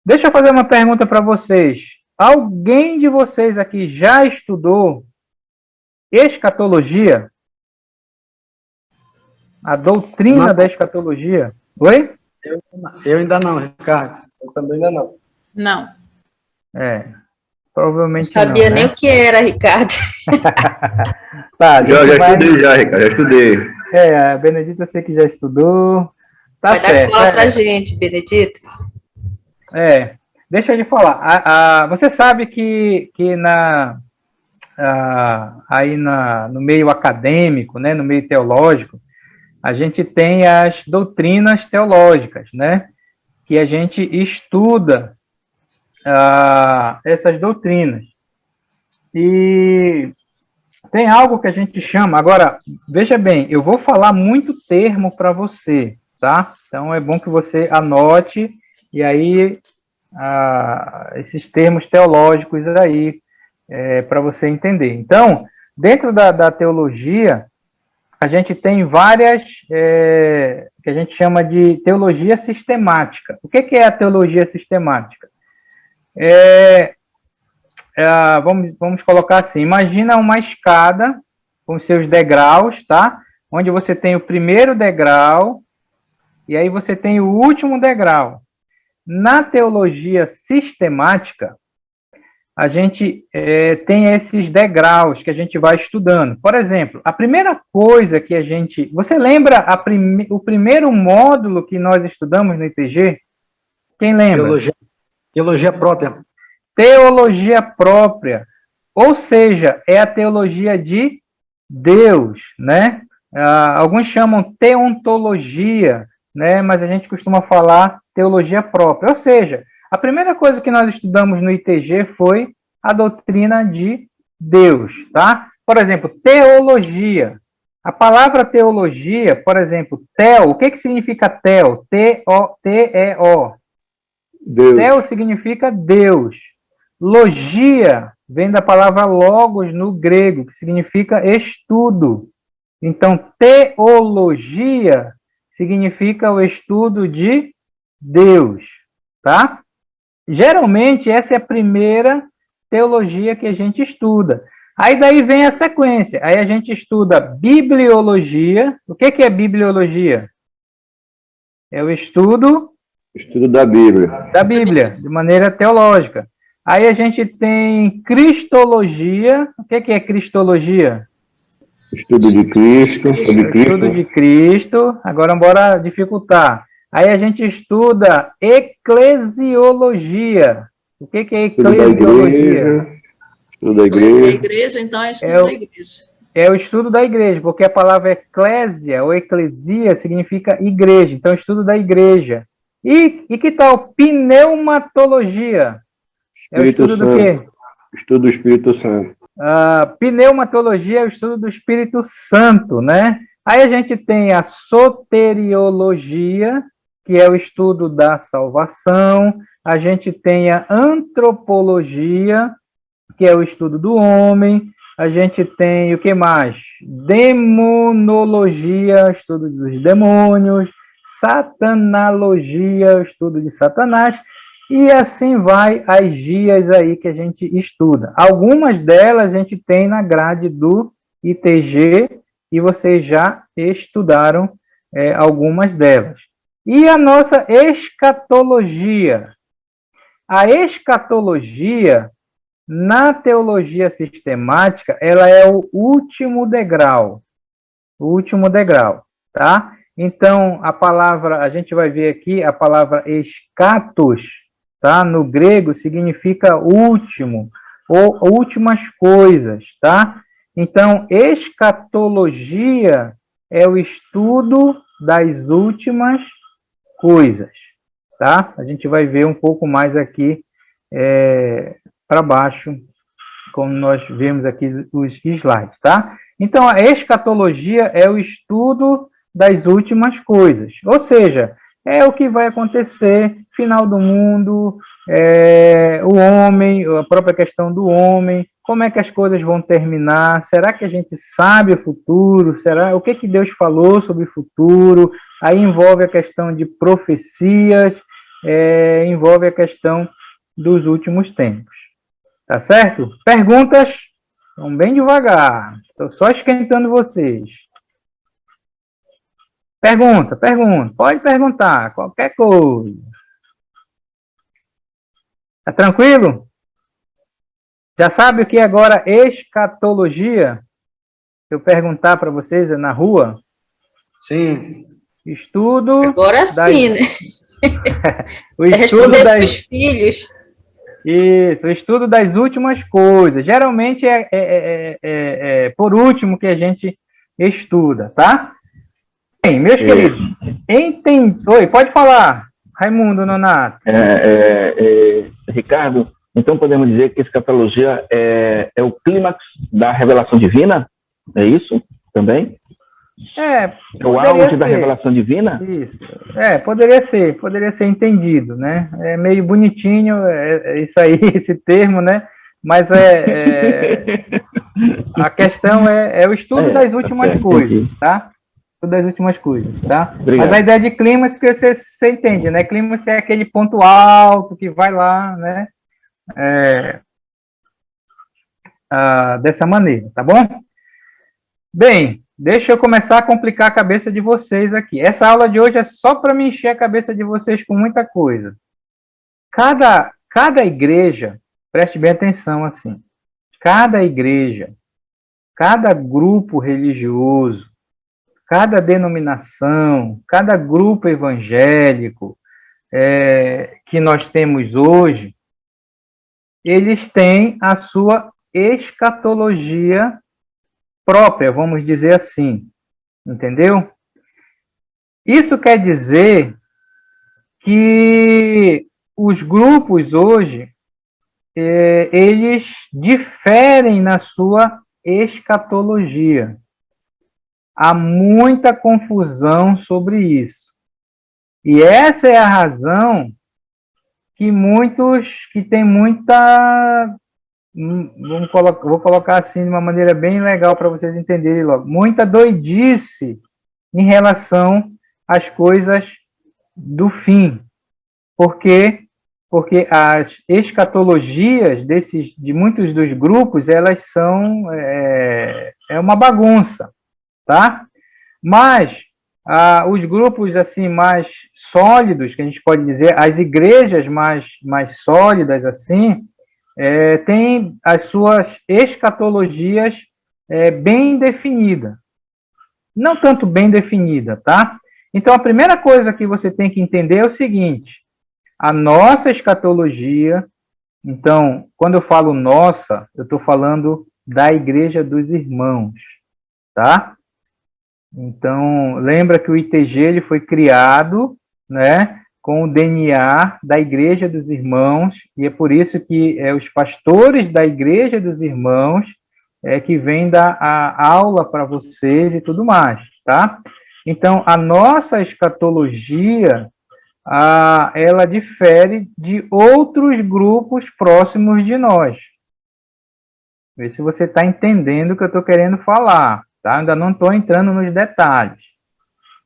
Deixa eu fazer uma pergunta para vocês. Alguém de vocês aqui já estudou escatologia? A Não, doutrina da escatologia? Oi? eu ainda não, Ricardo. Eu também ainda não. Não. É, Não provavelmente não, sabia nem né? o que era, Ricardo. Tá, a Já gente vai... estudei já, Ricardo, já estudei. A Benedita eu sei que já estudou. Tá Vai dar certo. cola pra gente, Benedito. Deixa eu lhe falar. Você sabe que no meio acadêmico, né, no meio teológico, a gente tem as doutrinas teológicas, né? Que a gente estuda essas doutrinas. E tem algo que a gente chama... Agora, veja bem, eu vou falar muito termo para você, tá? Então, é bom que você anote, e aí, esses termos teológicos aí, para você entender. Então, dentro da teologia, a gente tem várias, que a gente chama de teologia sistemática. O que é a teologia sistemática? Vamos colocar assim, imagina uma escada com seus degraus, tá? Onde você tem o primeiro degrau e aí você tem o último degrau. Na teologia sistemática, a gente tem esses degraus que a gente vai estudando. Por exemplo, a primeira coisa que a gente... Você lembra o primeiro módulo que nós estudamos no ITG? Quem lembra? Teologia própria. Teologia própria, ou seja, é a teologia de Deus, né? Alguns chamam teontologia, né? Mas a gente costuma falar teologia própria, ou seja, a primeira coisa que nós estudamos no ITG foi a doutrina de Deus, tá? Por exemplo, teologia. A palavra teologia, por exemplo, teo, o que significa teo? T-O-T-E-O. Teo significa Deus. Logia vem da palavra logos no grego, que significa estudo. Então, teologia significa o estudo de Deus, tá? Geralmente, essa é a primeira teologia que a gente estuda. Aí daí vem a sequência. Aí a gente estuda bibliologia. O que é bibliologia? É o estudo da Bíblia. Da Bíblia, de maneira teológica. Aí a gente tem cristologia. O que é cristologia? Estudo de Cristo, sobre Cristo. Estudo de Cristo. Agora, bora dificultar. Aí a gente estuda eclesiologia. O que é eclesiologia? Estudo da Igreja. igreja. Igreja, então é estudo da igreja. É o estudo da igreja, porque a palavra eclésia ou eclesia significa igreja. Então, estudo da igreja. E que tal pneumatologia? É o estudo do quê? Estudo do Espírito Santo. Pneumatologia é o estudo do Espírito Santo, né? Aí a gente tem a soteriologia, que é o estudo da salvação. A gente tem a antropologia, que é o estudo do homem. A gente tem o que mais? Demonologia, estudo dos demônios. Satanalogia, estudo de Satanás, e assim vai as gias aí que a gente estuda. Algumas delas a gente tem na grade do ITG, e vocês já estudaram algumas delas. E a nossa escatologia. A escatologia, na teologia sistemática, ela é o último degrau. O último degrau, tá? Então, a gente vai ver aqui, a palavra escatos, tá? No grego significa último, ou últimas coisas, tá? Então, escatologia é o estudo das últimas coisas, tá? A gente vai ver um pouco mais aqui para baixo, como nós vemos aqui os slides, tá? Então, a escatologia é o estudo das últimas coisas. Ou seja, é o que vai acontecer, final do mundo, o homem, a própria questão do homem, como é que as coisas vão terminar, será que a gente sabe o futuro, o que Deus falou sobre o futuro, aí envolve a questão de profecias, envolve a questão dos últimos tempos. Tá certo? Perguntas? Vão bem devagar. Estou só esquentando vocês. Pergunta. Pode perguntar, qualquer coisa. Tá tranquilo? Já sabe o que é agora escatologia? Se eu perguntar para vocês na rua? Sim. Estudo... Agora sim, né? O estudo Responder para das... os filhos. Isso, o estudo das últimas coisas. Geralmente por último que a gente estuda, tá? Bem, meus queridos, Oi, pode falar, Raimundo Nonato. Ricardo, então podemos dizer que escatologia é o clímax da revelação divina? É isso também? É o auge da revelação divina? Isso. Poderia ser entendido, né? É meio bonitinho, isso aí, esse termo, né? Mas a questão é o estudo das últimas coisas, tá? Estudo das últimas coisas, tá? Obrigado. Mas a ideia de clímax que você entende, né? Clímax é aquele ponto alto que vai lá, né? Dessa maneira, tá bom? Bem, deixa eu começar a complicar a cabeça de vocês aqui. Essa aula de hoje é só para me encher a cabeça de vocês com muita coisa. Cada igreja, preste bem atenção assim, cada igreja, cada grupo religioso, cada denominação, cada grupo evangélico que nós temos hoje, eles têm a sua escatologia própria, vamos dizer assim, entendeu? Isso quer dizer que os grupos hoje, eles diferem na sua escatologia. Há muita confusão sobre isso. E essa é a razão que tem muita... vou colocar assim de uma maneira bem legal para vocês entenderem logo. Muita doidice em relação às coisas do fim. Por quê? Porque as escatologias de muitos dos grupos, elas são uma bagunça, tá? Mas os grupos assim mais sólidos, que a gente pode dizer, as igrejas mais sólidas assim, tem as suas escatologias bem definidas. Não tanto bem definida, tá? Então, a primeira coisa que você tem que entender é o seguinte: a nossa escatologia, então, quando eu falo nossa, eu estou falando da Igreja dos Irmãos, tá? Então, lembra que o ITG ele foi criado, né, com o DNA da Igreja dos Irmãos, e é por isso que os pastores da Igreja dos Irmãos que vêm dar a aula para vocês e tudo mais, tá? Então, a nossa escatologia, ela difere de outros grupos próximos de nós. Vê se você está entendendo o que eu estou querendo falar, tá? Ainda não estou entrando nos detalhes.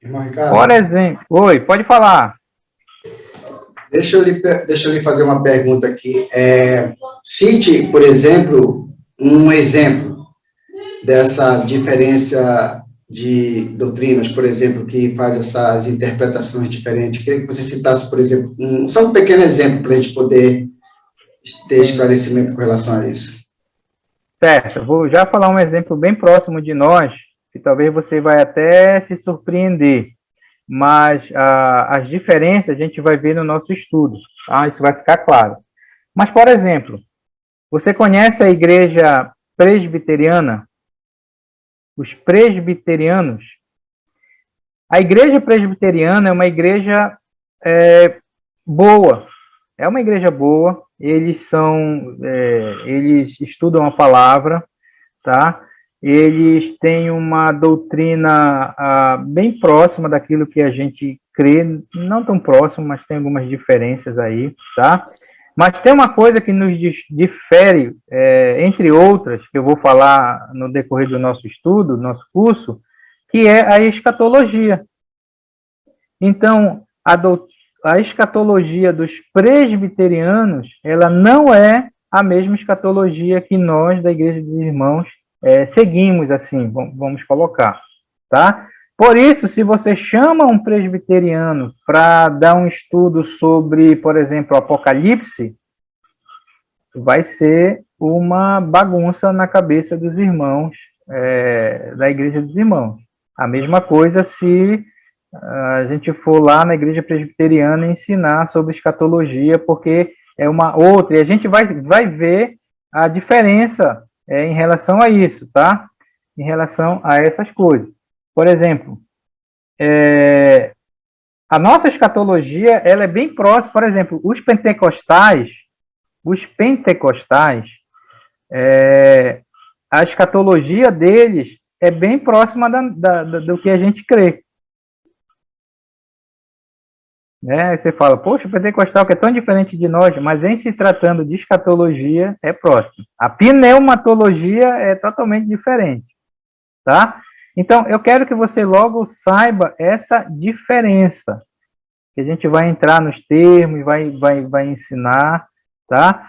Irmão Ricardo, por exemplo... Oi, pode falar. Deixa eu lhe fazer uma pergunta aqui. Cite, por exemplo, um exemplo dessa diferença de doutrinas, por exemplo, que faz essas interpretações diferentes. Queria que você citasse, por exemplo, só um pequeno exemplo para a gente poder ter esclarecimento com relação a isso. Certo, eu vou já falar um exemplo bem próximo de nós, que talvez você vai até se surpreender, mas as diferenças a gente vai ver no nosso estudo, tá? Isso vai ficar claro. Mas, por exemplo, você conhece a igreja presbiteriana? Os presbiterianos? A igreja presbiteriana é uma igreja boa, é uma igreja boa, eles estudam a palavra, tá? Eles têm uma doutrina bem próxima daquilo que a gente crê, não tão próximo, mas tem algumas diferenças aí, tá? Mas tem uma coisa que nos difere, entre outras, que eu vou falar no decorrer do nosso estudo, nosso curso, que é a escatologia. Então, a escatologia dos presbiterianos, ela não é a mesma escatologia que nós, da Igreja dos Irmãos, seguimos, assim, vamos colocar, tá? Por isso, se você chama um presbiteriano para dar um estudo sobre, por exemplo, o Apocalipse, vai ser uma bagunça na cabeça dos irmãos, da Igreja dos Irmãos. A mesma coisa se a gente for lá na Igreja Presbiteriana ensinar sobre escatologia, porque é uma outra, e a gente vai ver a diferença em relação a isso, tá? Em relação a essas coisas. Por exemplo, a nossa escatologia, ela é bem próxima, por exemplo, os pentecostais, a escatologia deles é bem próxima do que a gente crê. Né? Você fala, poxa, o pentecostal que é tão diferente de nós, mas em se tratando de escatologia, é próximo. A pneumatologia é totalmente diferente, tá? Então, eu quero que você logo saiba essa diferença, que a gente vai entrar nos termos, vai ensinar, tá?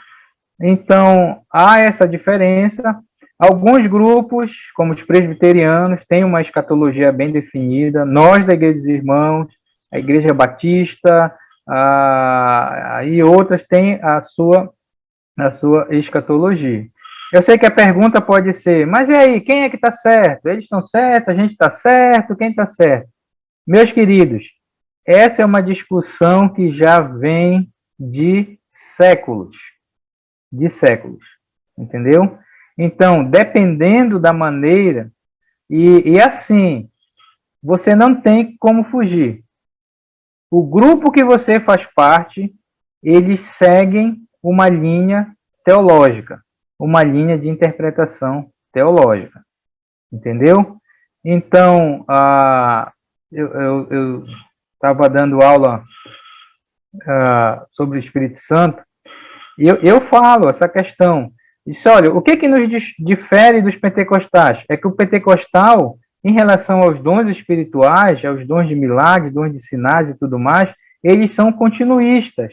Então, há essa diferença. Alguns grupos, como os presbiterianos, têm uma escatologia bem definida. Nós, da Igreja dos Irmãos, a Igreja Batista e outras têm a sua escatologia. Eu sei que a pergunta pode ser, mas e aí, quem é que está certo? Eles estão certos, a gente está certo, quem está certo? Meus queridos, essa é uma discussão que já vem de séculos, entendeu? Então, dependendo da maneira, e assim, você não tem como fugir. O grupo que você faz parte, eles seguem uma linha teológica, uma linha de interpretação teológica, entendeu? Então, eu estava dando aula sobre o Espírito Santo, e eu falo essa questão. Disse, olha, o que nos difere dos pentecostais? É que o pentecostal, em relação aos dons espirituais, aos dons de milagres, dons de sinais e tudo mais, eles são continuistas.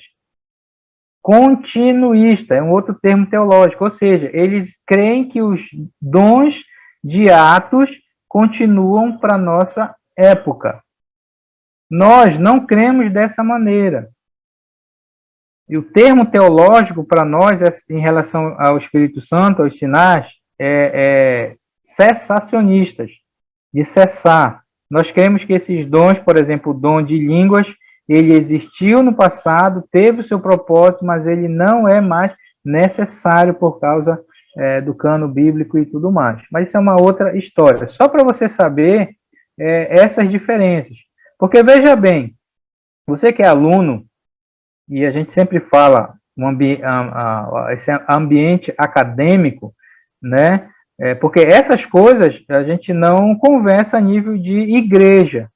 Continuista é um outro termo teológico, ou seja, eles creem que os dons de Atos continuam para a nossa época. Nós não cremos dessa maneira. E o termo teológico para nós, em relação ao Espírito Santo, aos sinais, é cessacionistas, de cessar. Nós cremos que esses dons, por exemplo, o dom de línguas, ele existiu no passado, teve o seu propósito, mas ele não é mais necessário por causa do cano bíblico e tudo mais. Mas isso é uma outra história. Só para você saber essas diferenças. Porque, veja bem, você que é aluno, e a gente sempre fala esse ambiente acadêmico, né? Porque essas coisas a gente não conversa a nível de igreja,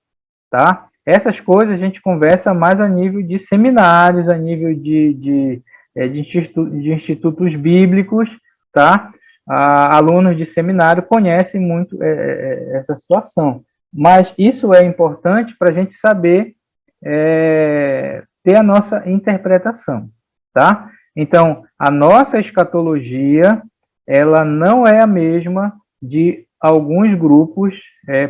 tá? Essas coisas a gente conversa mais a nível de seminários, a nível de institutos bíblicos, tá? Alunos de seminário conhecem muito essa situação. Mas isso é importante para a gente saber ter a nossa interpretação, tá? Então, a nossa escatologia, ela não é a mesma de alguns grupos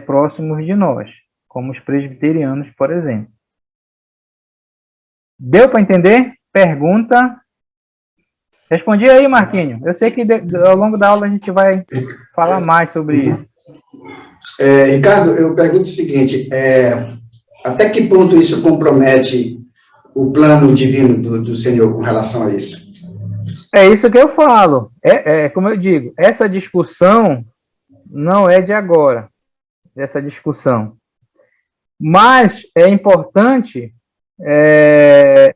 próximos de nós, como os presbiterianos, por exemplo. Deu para entender? Pergunta. Respondi aí, Marquinhos. Eu sei que ao longo da aula a gente vai falar mais sobre isso. Ricardo, eu pergunto o seguinte, até que ponto isso compromete o plano divino do Senhor com relação a isso? É isso que eu falo. Como eu digo, essa discussão não é de agora, essa discussão. Mas é importante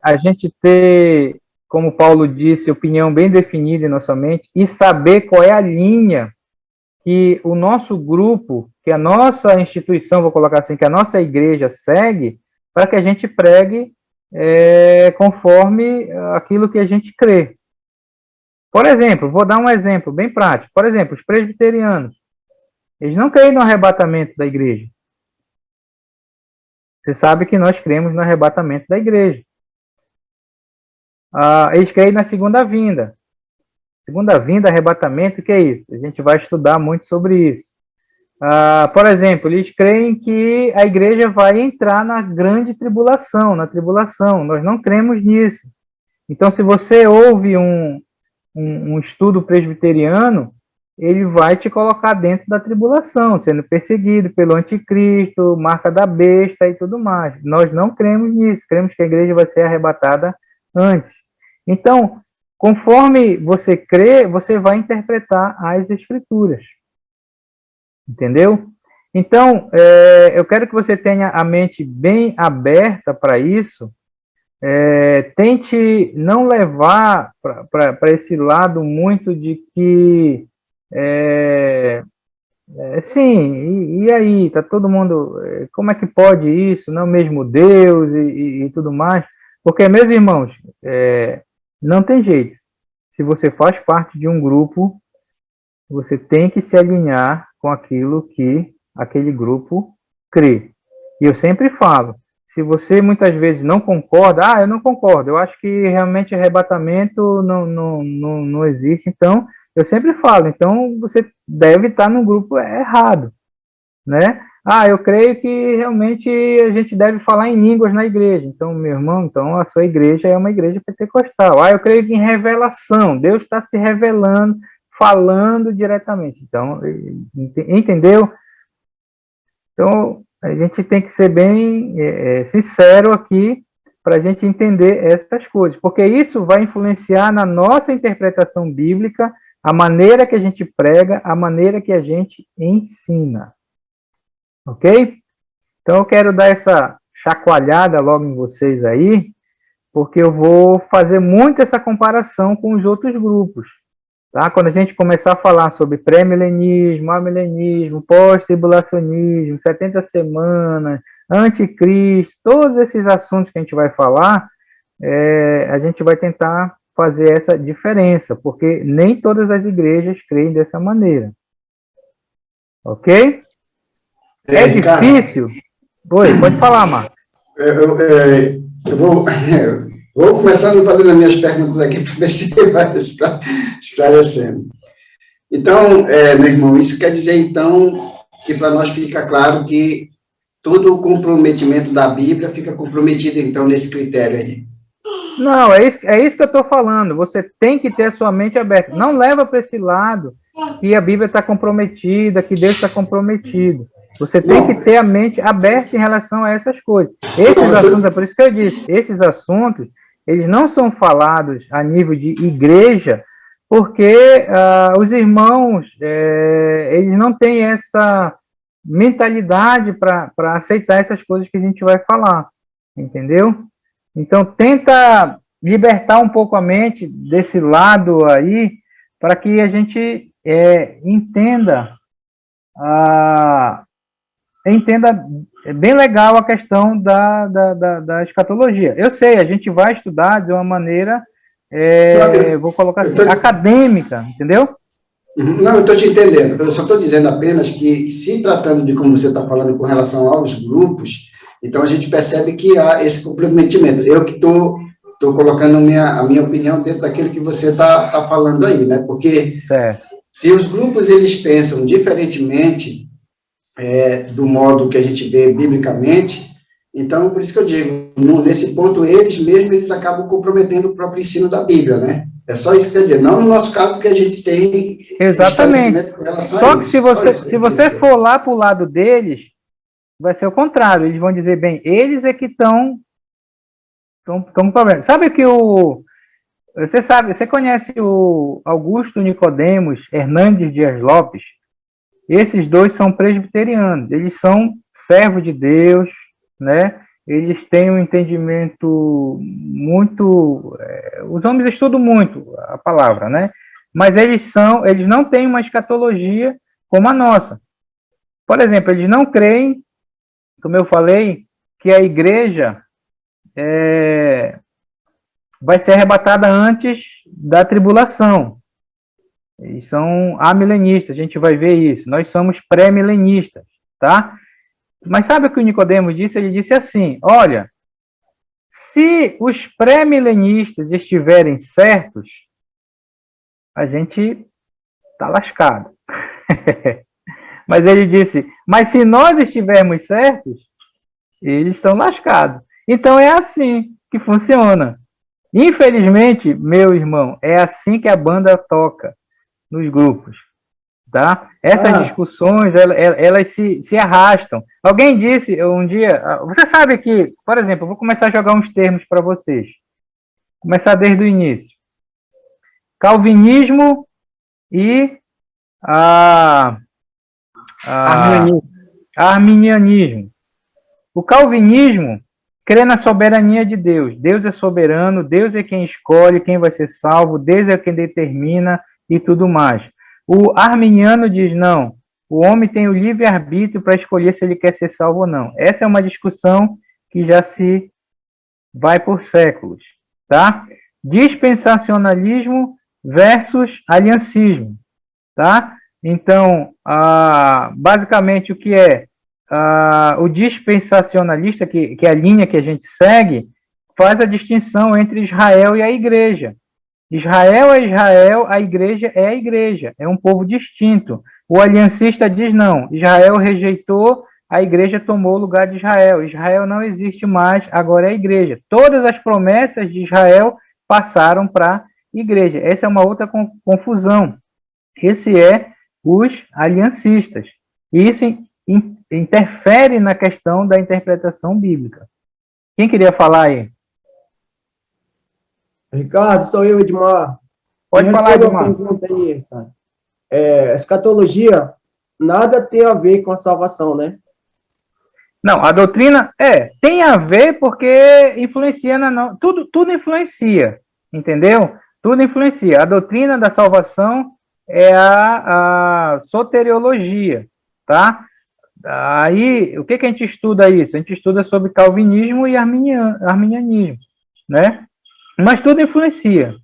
a gente ter, como Paulo disse, opinião bem definida em nossa mente e saber qual é a linha que o nosso grupo, que a nossa instituição, vou colocar assim, que a nossa igreja segue, para que a gente pregue conforme aquilo que a gente crê. Por exemplo, vou dar um exemplo bem prático. Por exemplo, os presbiterianos, eles não creem no arrebatamento da igreja. Você sabe que nós cremos no arrebatamento da igreja. eles creem na segunda vinda. Segunda vinda, arrebatamento, o que é isso? A gente vai estudar muito sobre isso. Por exemplo, eles creem que a igreja vai entrar na grande tribulação, na tribulação. Nós não cremos nisso. Então, se você ouve um estudo presbiteriano, ele vai te colocar dentro da tribulação, sendo perseguido pelo anticristo, marca da besta e tudo mais. Nós não cremos nisso, cremos que a igreja vai ser arrebatada antes. Então, conforme você crê, você vai interpretar as escrituras. Entendeu? Então, eu quero que você tenha a mente bem aberta para isso. Tente não levar para esse lado muito de que sim, e aí, tá todo mundo, como é que pode isso, não mesmo Deus e tudo mais, porque, meus irmãos, não tem jeito, se você faz parte de um grupo, você tem que se alinhar com aquilo que aquele grupo crê, e eu sempre falo, se você muitas vezes não concorda, eu não concordo, eu acho que realmente arrebatamento não existe, então, eu sempre falo, então você deve estar no grupo errado, né? Eu creio que realmente a gente deve falar em línguas na igreja. Então, meu irmão, então a sua igreja é uma igreja pentecostal. Eu creio que em revelação, Deus está se revelando, falando diretamente. Então, entendeu? Então, a gente tem que ser bem sincero aqui para a gente entender essas coisas, porque isso vai influenciar na nossa interpretação bíblica, a maneira que a gente prega, a maneira que a gente ensina. Ok? Então, eu quero dar essa chacoalhada logo em vocês aí, porque eu vou fazer muito essa comparação com os outros grupos. Tá? Quando a gente começar a falar sobre pré-milenismo, amilenismo, pós-tribulacionismo, 70 semanas, anticristo, todos esses assuntos que a gente vai falar, a gente vai tentar fazer essa diferença, porque nem todas as igrejas creem dessa maneira. Ok? É difícil? Pode falar, Marcos. Eu vou começando fazendo as minhas perguntas aqui para ver se vai esclarecendo. Então, meu irmão, isso quer dizer, então, que para nós fica claro que todo o comprometimento da Bíblia fica comprometido, então, nesse critério aí. Não, é isso que eu estou falando. Você tem que ter a sua mente aberta. Não leva para esse lado que a Bíblia está comprometida, que Deus está comprometido. Você tem que ter a mente aberta em relação a essas coisas. Esses assuntos, é por isso que eu disse, esses assuntos, eles não são falados a nível de igreja, porque os irmãos, eles não têm essa mentalidade para aceitar essas coisas que a gente vai falar, entendeu? Então, tenta libertar um pouco a mente desse lado aí, para que a gente entenda bem legal a questão da escatologia. Eu sei, a gente vai estudar de uma maneira, vou colocar assim, acadêmica, entendeu? Não, eu estou te entendendo. Eu só estou dizendo apenas que, se tratando de como você está falando com relação aos grupos, então a gente percebe que há esse comprometimento. Eu que estou colocando a minha opinião dentro daquilo que você está falando aí, né? Porque se os grupos eles pensam diferentemente do modo que a gente vê biblicamente, então, por isso que eu digo, nesse ponto, eles acabam comprometendo o próprio ensino da Bíblia, né? É só isso que quer dizer, não no nosso caso, porque a gente tem... Exatamente. Com relação só que se você for lá para o lado deles, vai ser o contrário, eles vão dizer, bem, eles é que estão com problema. Sabe que você conhece o Augusto Nicodemos Hernandes Dias Lopes? Esses dois são presbiterianos, eles são servos de Deus, né? Eles têm um entendimento muito... os homens estudam muito a palavra, né? Mas eles não têm uma escatologia como a nossa. Por exemplo, eles não creem, como eu falei, que a igreja vai ser arrebatada antes da tribulação. Eles são amilenistas, a gente vai ver isso. Nós somos pré-milenistas, tá? Mas sabe o que o Nicodemos disse? Ele disse assim, olha, Se os pré-milenistas estiverem certos, a gente está lascado. Mas ele disse, mas se nós estivermos certos, eles estão lascados. Então é assim que funciona. Infelizmente, meu irmão, é assim que a banda toca nos grupos, tá? Essas discussões, elas se arrastam. Alguém disse um dia, você sabe que, por exemplo, eu vou começar a jogar uns termos para vocês. Começar desde o início. Calvinismo e arminianismo. O calvinismo crê na soberania de Deus. Deus é soberano, Deus é quem escolhe quem vai ser salvo, Deus é quem determina e tudo mais. O arminiano diz, não, o homem tem o livre-arbítrio para escolher se ele quer ser salvo ou não. Essa é uma discussão que já se vai por séculos, tá? Dispensacionalismo versus aliancismo, tá? Então, basicamente, o que é? O dispensacionalista, que é a linha que a gente segue, faz a distinção entre Israel e a igreja. Israel é Israel, a igreja, é um povo distinto. O aliancista diz não, Israel rejeitou, a igreja tomou o lugar de Israel. Israel não existe mais, agora é a igreja. Todas as promessas de Israel passaram para a igreja. Essa é uma outra confusão. Esse é os aliancistas. E isso interfere na questão da interpretação bíblica. Quem queria falar aí? Ricardo, sou eu, Edmar. Pode falar, Edmar. Aí, escatologia nada tem a ver com a salvação, né? Não, a doutrina tem a ver porque influencia tudo influencia, entendeu? Tudo influencia. A doutrina da salvação é a soteriologia, tá? Aí, o que a gente estuda isso? A gente estuda sobre calvinismo e arminianismo, né? Mas tudo influencia,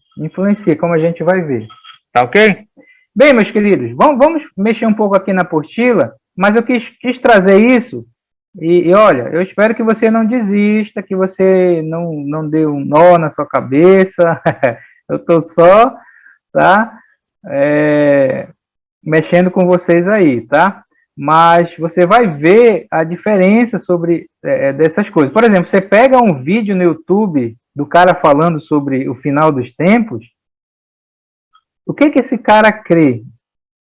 como a gente vai ver, tá ok? Bem, meus queridos, vamos mexer um pouco aqui na apostila, mas eu quis trazer isso, e olha, eu espero que você não desista, que você não dê um nó na sua cabeça, eu estou só, tá, mexendo com vocês aí, tá? Mas você vai ver a diferença sobre dessas coisas. Por exemplo, você pega um vídeo no YouTube do cara falando sobre o final dos tempos, o que esse cara crê,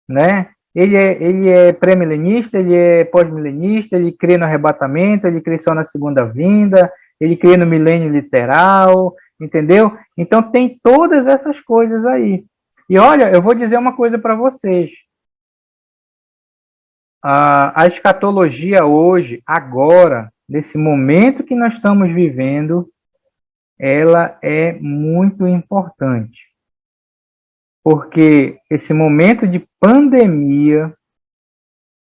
né? Ele é pré-milenista, ele é pós-milenista, ele crê no arrebatamento, ele crê só na segunda vinda, ele crê no milênio literal, entendeu? Então tem todas essas coisas aí. E olha, eu vou dizer uma coisa para vocês. A escatologia hoje, agora, nesse momento que nós estamos vivendo, ela é muito importante. Porque esse momento de pandemia,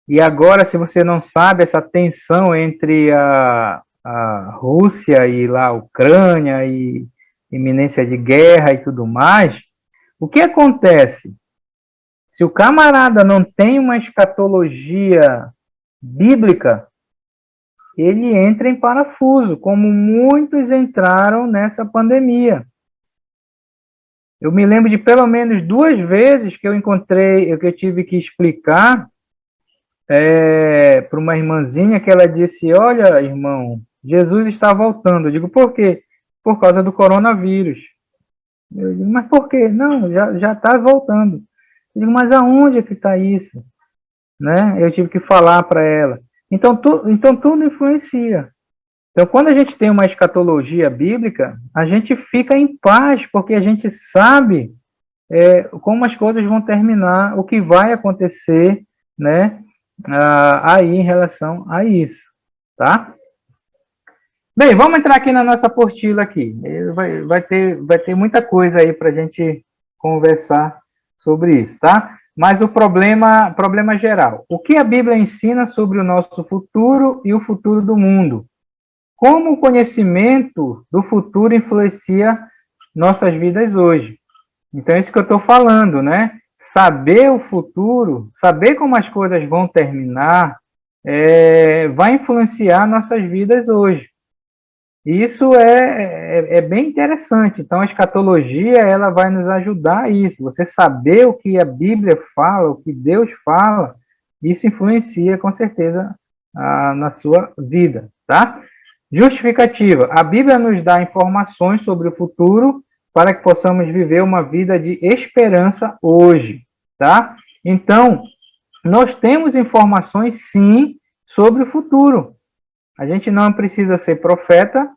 e agora, se você não sabe, essa tensão entre a Rússia e lá a Ucrânia, e iminência de guerra e tudo mais, o que acontece? Se o camarada não tem uma escatologia bíblica, ele entra em parafuso, como muitos entraram nessa pandemia. Eu me lembro de pelo menos 2 vezes que eu tive que explicar para uma irmãzinha que ela disse, olha, irmão, Jesus está voltando. Eu digo, por quê? Por causa do coronavírus. Eu digo, mas por quê? Não, já está voltando. Eu digo, mas aonde é que está isso? Né? Eu tive que falar para ela. Então tudo influencia. Então, quando a gente tem uma escatologia bíblica, a gente fica em paz, porque a gente sabe como as coisas vão terminar, o que vai acontecer, né, aí em relação a isso, tá? Bem, vamos entrar aqui na nossa apostila aqui. Vai ter muita coisa aí para a gente conversar sobre isso, tá? Mas o problema geral. O que a Bíblia ensina sobre o nosso futuro e o futuro do mundo? Como o conhecimento do futuro influencia nossas vidas hoje? Então, é isso que eu estou falando, né? Saber o futuro, saber como as coisas vão terminar, vai influenciar nossas vidas hoje. Isso é bem interessante. Então, a escatologia, ela vai nos ajudar a isso. Você saber o que a Bíblia fala, o que Deus fala, isso influencia, com certeza, na sua vida, tá? Justificativa. A Bíblia nos dá informações sobre o futuro para que possamos viver uma vida de esperança hoje, tá? Então, nós temos informações, sim, sobre o futuro. A gente não precisa ser profeta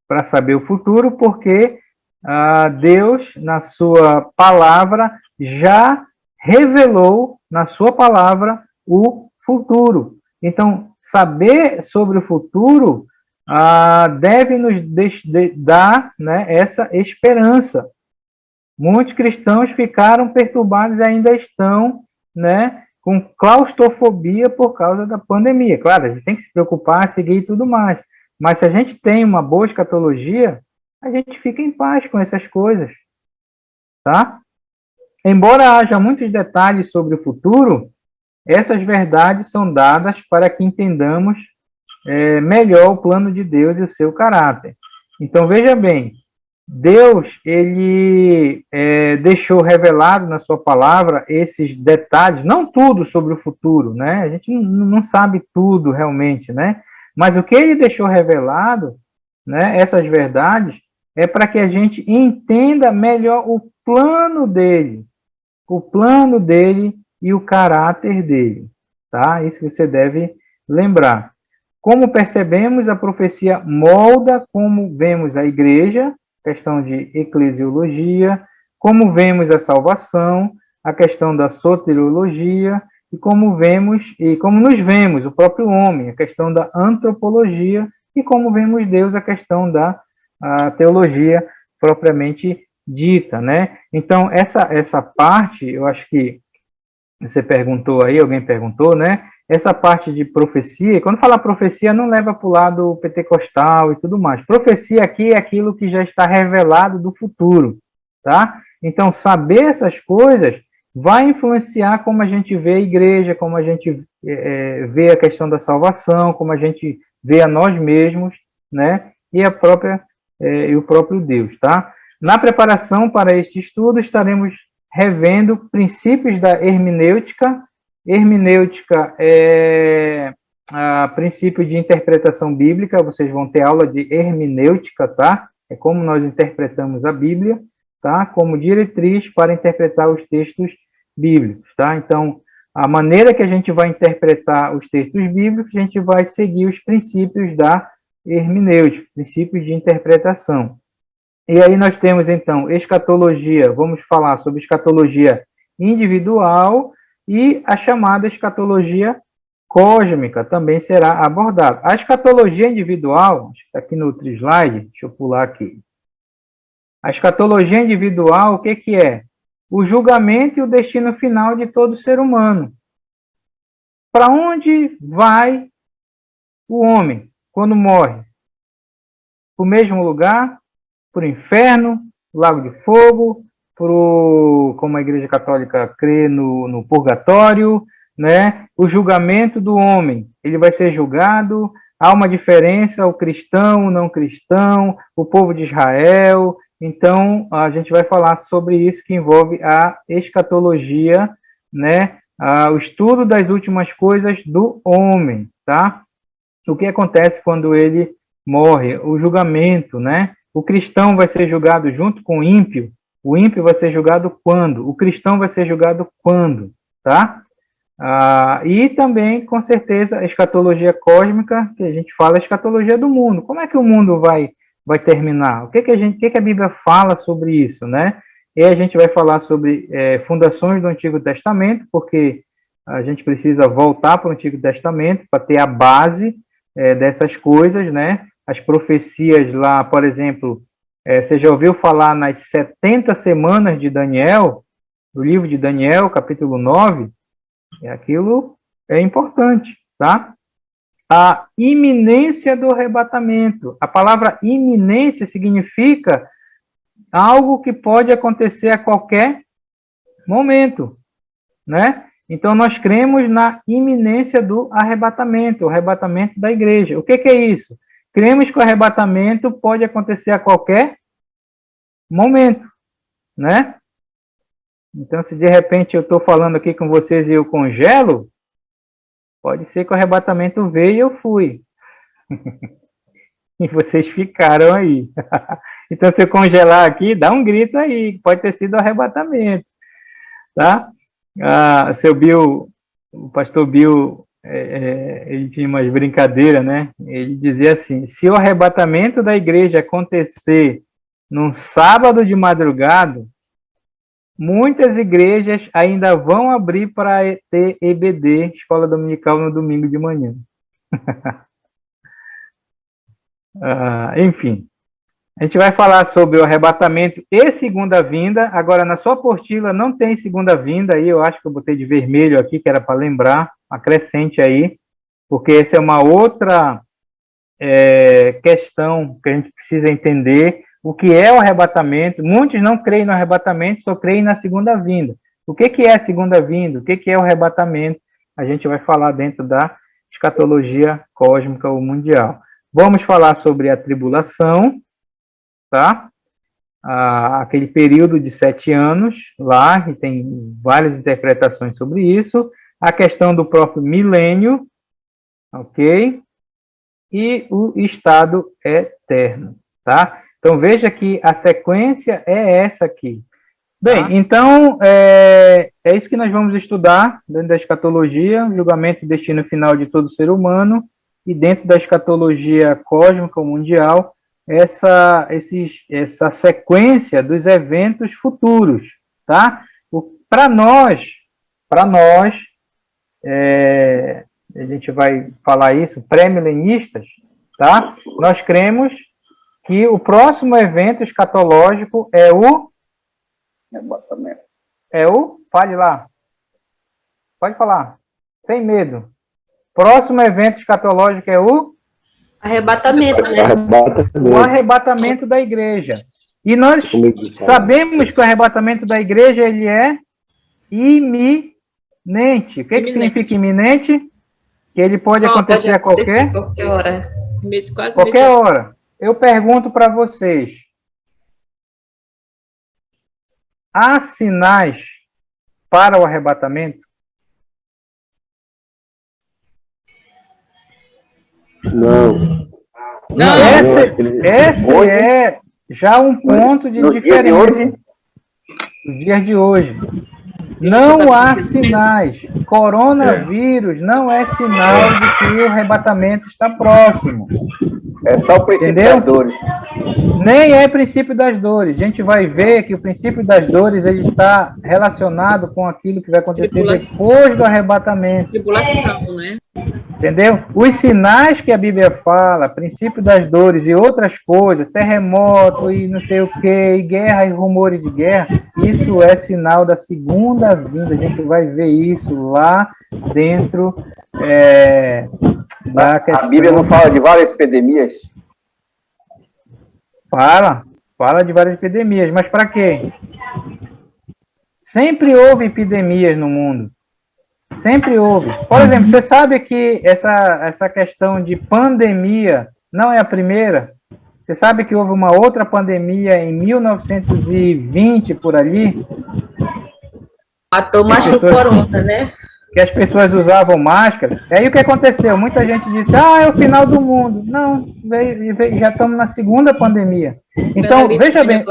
para saber o futuro, porque Deus, na sua palavra, já revelou na sua palavra o futuro. Então, saber sobre o futuro deve nos dar, né, essa esperança. Muitos cristãos ficaram perturbados e ainda estão, né, com claustrofobia por causa da pandemia. Claro, a gente tem que se preocupar, seguir e tudo mais. Mas se a gente tem uma boa escatologia, a gente fica em paz com essas coisas, tá? Embora haja muitos detalhes sobre o futuro, essas verdades são dadas para que entendamos melhor o plano de Deus e o seu caráter. Então, veja bem, Deus, ele deixou revelado na sua palavra esses detalhes, não tudo sobre o futuro, né? A gente não sabe tudo realmente, né? Mas o que ele deixou revelado, né, essas verdades, é para que a gente entenda melhor o plano dele e o caráter dele, tá? Isso você deve lembrar. Como percebemos, a profecia molda como vemos a igreja, questão de eclesiologia, como vemos a salvação, a questão da soteriologia, e como nos vemos, o próprio homem, a questão da antropologia, e como vemos Deus, a questão da teologia propriamente dita, né? Então, essa parte, eu acho que você perguntou aí, alguém perguntou, né? Essa parte de profecia, quando fala profecia, não leva para o lado pentecostal e tudo mais. Profecia aqui é aquilo que já está revelado do futuro, tá? Então, saber essas coisas vai influenciar como a gente vê a igreja, como a gente vê a questão da salvação, como a gente vê a nós mesmos, né? E o próprio Deus, tá? Na preparação para este estudo, estaremos revendo princípios da hermenêutica. Hermenêutica é princípio de interpretação bíblica, vocês vão ter aula de hermenêutica, tá? É como nós interpretamos a Bíblia, tá? Como diretriz para interpretar os textos bíblicos, tá? Então, a maneira que a gente vai interpretar os textos bíblicos, a gente vai seguir os princípios da hermenêutica, princípios de interpretação. E aí nós temos, então, escatologia, vamos falar sobre escatologia individual e a chamada escatologia cósmica também será abordada. A escatologia individual, está aqui no outro slide, deixa eu pular aqui. A escatologia individual, o que é? O julgamento e o destino final de todo ser humano. Para onde vai o homem quando morre? Para o mesmo lugar? Para o inferno, lago de fogo, como a Igreja Católica crê no purgatório, né? O julgamento do homem, ele vai ser julgado, há uma diferença, o cristão, o não cristão, o povo de Israel. Então, a gente vai falar sobre isso, que envolve a escatologia, né? O estudo das últimas coisas do homem, tá? O que acontece quando ele morre, o julgamento, né? O cristão vai ser julgado junto com o ímpio vai ser julgado quando? O cristão vai ser julgado quando? Tá? E também, com certeza, a escatologia cósmica, que a gente fala, a escatologia do mundo. Como é que o mundo vai terminar? O que a Bíblia fala sobre isso, né? E a gente vai falar sobre fundações do Antigo Testamento, porque a gente precisa voltar para o Antigo Testamento para ter a base dessas coisas, né? As profecias lá, por exemplo, você já ouviu falar nas 70 semanas de Daniel, do livro de Daniel, capítulo 9? Aquilo é importante, tá? A iminência do arrebatamento. A palavra iminência significa algo que pode acontecer a qualquer momento, né? Então, nós cremos na iminência do arrebatamento, o arrebatamento da igreja. O que é isso? cremos que o arrebatamento pode acontecer a qualquer momento, né? Então, se de repente eu estou falando aqui com vocês e eu congelo, pode ser que o arrebatamento veio e eu fui. E vocês ficaram aí. Então, se eu congelar aqui, dá um grito aí, pode ter sido o arrebatamento, tá? Seu Bill, o pastor Bill, ele tinha umas brincadeiras, né? Ele dizia assim, se o arrebatamento da igreja acontecer num sábado de madrugada, muitas igrejas ainda vão abrir para ter EBD, Escola Dominical, no domingo de manhã. Enfim, a gente vai falar sobre o arrebatamento e segunda vinda. Agora, na sua apostila não tem segunda vinda, aí eu acho que eu botei de vermelho aqui, que era para lembrar, acrescente aí, porque essa é uma outra questão que a gente precisa entender. O que é o arrebatamento? Muitos não creem no arrebatamento, só creem na segunda vinda. O que é a segunda vinda? O que é o arrebatamento? A gente vai falar dentro da escatologia cósmica ou mundial. Vamos falar sobre a tribulação, tá? Aquele período de 7 anos lá, e tem várias interpretações sobre isso. A questão do próprio milênio, ok? E o estado eterno, tá? Então, veja que a sequência é essa aqui. Bem, então, é isso que nós vamos estudar dentro da escatologia, julgamento e destino final de todo ser humano, e dentro da escatologia cósmica ou mundial, essa sequência dos eventos futuros, tá? Para nós, a gente vai falar isso, pré-milenistas, tá? Nós cremos que o próximo evento escatológico é o... Fale lá. Pode falar. Sem medo. Próximo evento escatológico é o... Arrebatamento, né? O arrebatamento da igreja. E nós sabemos que o arrebatamento da igreja, ele é iminente. O que significa iminente? Que ele pode acontecer a qualquer hora. Qualquer hora. Eu pergunto para vocês, há sinais para o arrebatamento? Não. Esse é já um ponto de diferença nos dias de hoje. Não há sinais. Coronavírus não é sinal de que o arrebatamento está próximo. É só o princípio das dores. Nem é princípio das dores. A gente vai ver que o princípio das dores ele está relacionado com aquilo que vai acontecer depois do arrebatamento. Tribulação, né? Entendeu? Os sinais que a Bíblia fala, princípio das dores e outras coisas, terremoto e não sei o que, e guerra e rumores de guerra, isso é sinal da segunda vinda. A gente vai ver isso lá dentro da questão. A Bíblia não fala de várias epidemias? Fala de várias epidemias, mas para quê? Sempre houve epidemias no mundo. Sempre houve. Por exemplo, você sabe que essa questão de pandemia não é a primeira? Você sabe que houve uma outra pandemia em 1920, por ali? Matou mais que o corona, né? Que as pessoas usavam máscara. E aí o que aconteceu? Muita gente disse, é o final do mundo. Não, já estamos na segunda pandemia. Então, veja bem,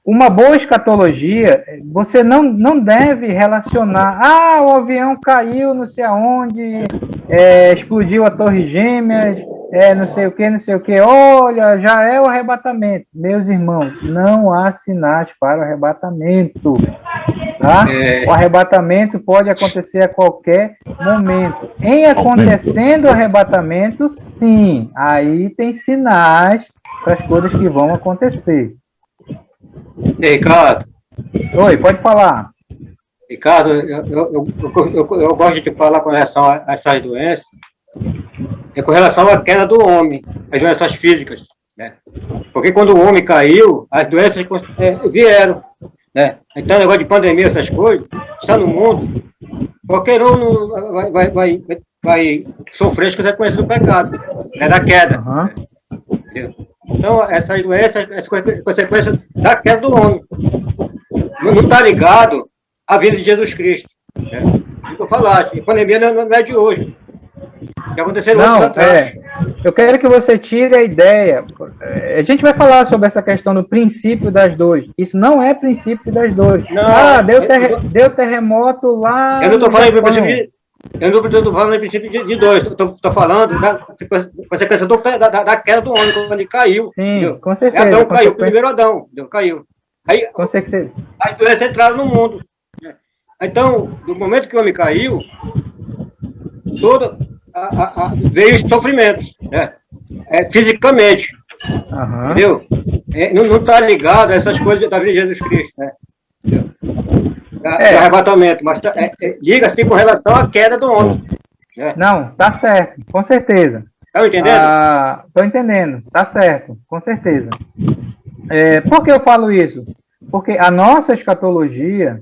uma boa escatologia, você não deve relacionar, o avião caiu não sei aonde, explodiu a Torre Gêmeas, não sei o que, olha, já é o arrebatamento. Meus irmãos, não há sinais para o arrebatamento. Tá? O arrebatamento pode acontecer a qualquer momento. Em acontecendo o arrebatamento, sim, aí tem sinais para as coisas que vão acontecer. Ricardo. Oi, pode falar. Ricardo, eu gosto de falar com relação a essas doenças, com relação à queda do homem, as doenças físicas, né? Porque quando o homem caiu, as doenças vieram, né? Então, o negócio de pandemia, essas coisas, está no mundo, qualquer um vai sofrer as consequências do pecado. é da queda. Entendeu? Então, essas doenças, essa consequência da queda do homem. Não está ligado à vida de Jesus Cristo. Né? Eu falar, a pandemia não é de hoje. Que aconteceu anos atrás. Eu quero que você tire a ideia. A gente vai falar sobre essa questão do princípio das dores. Isso não é princípio das dores. Não, deu terremoto lá. Eu não estou falando em princípio de dores. Estou falando da consequência da queda do homem, quando ele caiu. Sim, entendeu? com certeza. Adão caiu, primeiro Adão, caiu. Aí, com certeza. As doenças entraram no mundo. Então, do momento que o homem caiu, veio os sofrimentos, né? Fisicamente. Entendeu? Não está ligado a essas coisas da vida de Jesus Cristo, né? Do arrebatamento, mas liga-se com relação à queda do homem. Né? Não, tá certo, com certeza. Está entendendo? Estou entendendo, tá certo, com certeza. Por que eu falo isso? Porque a nossa escatologia,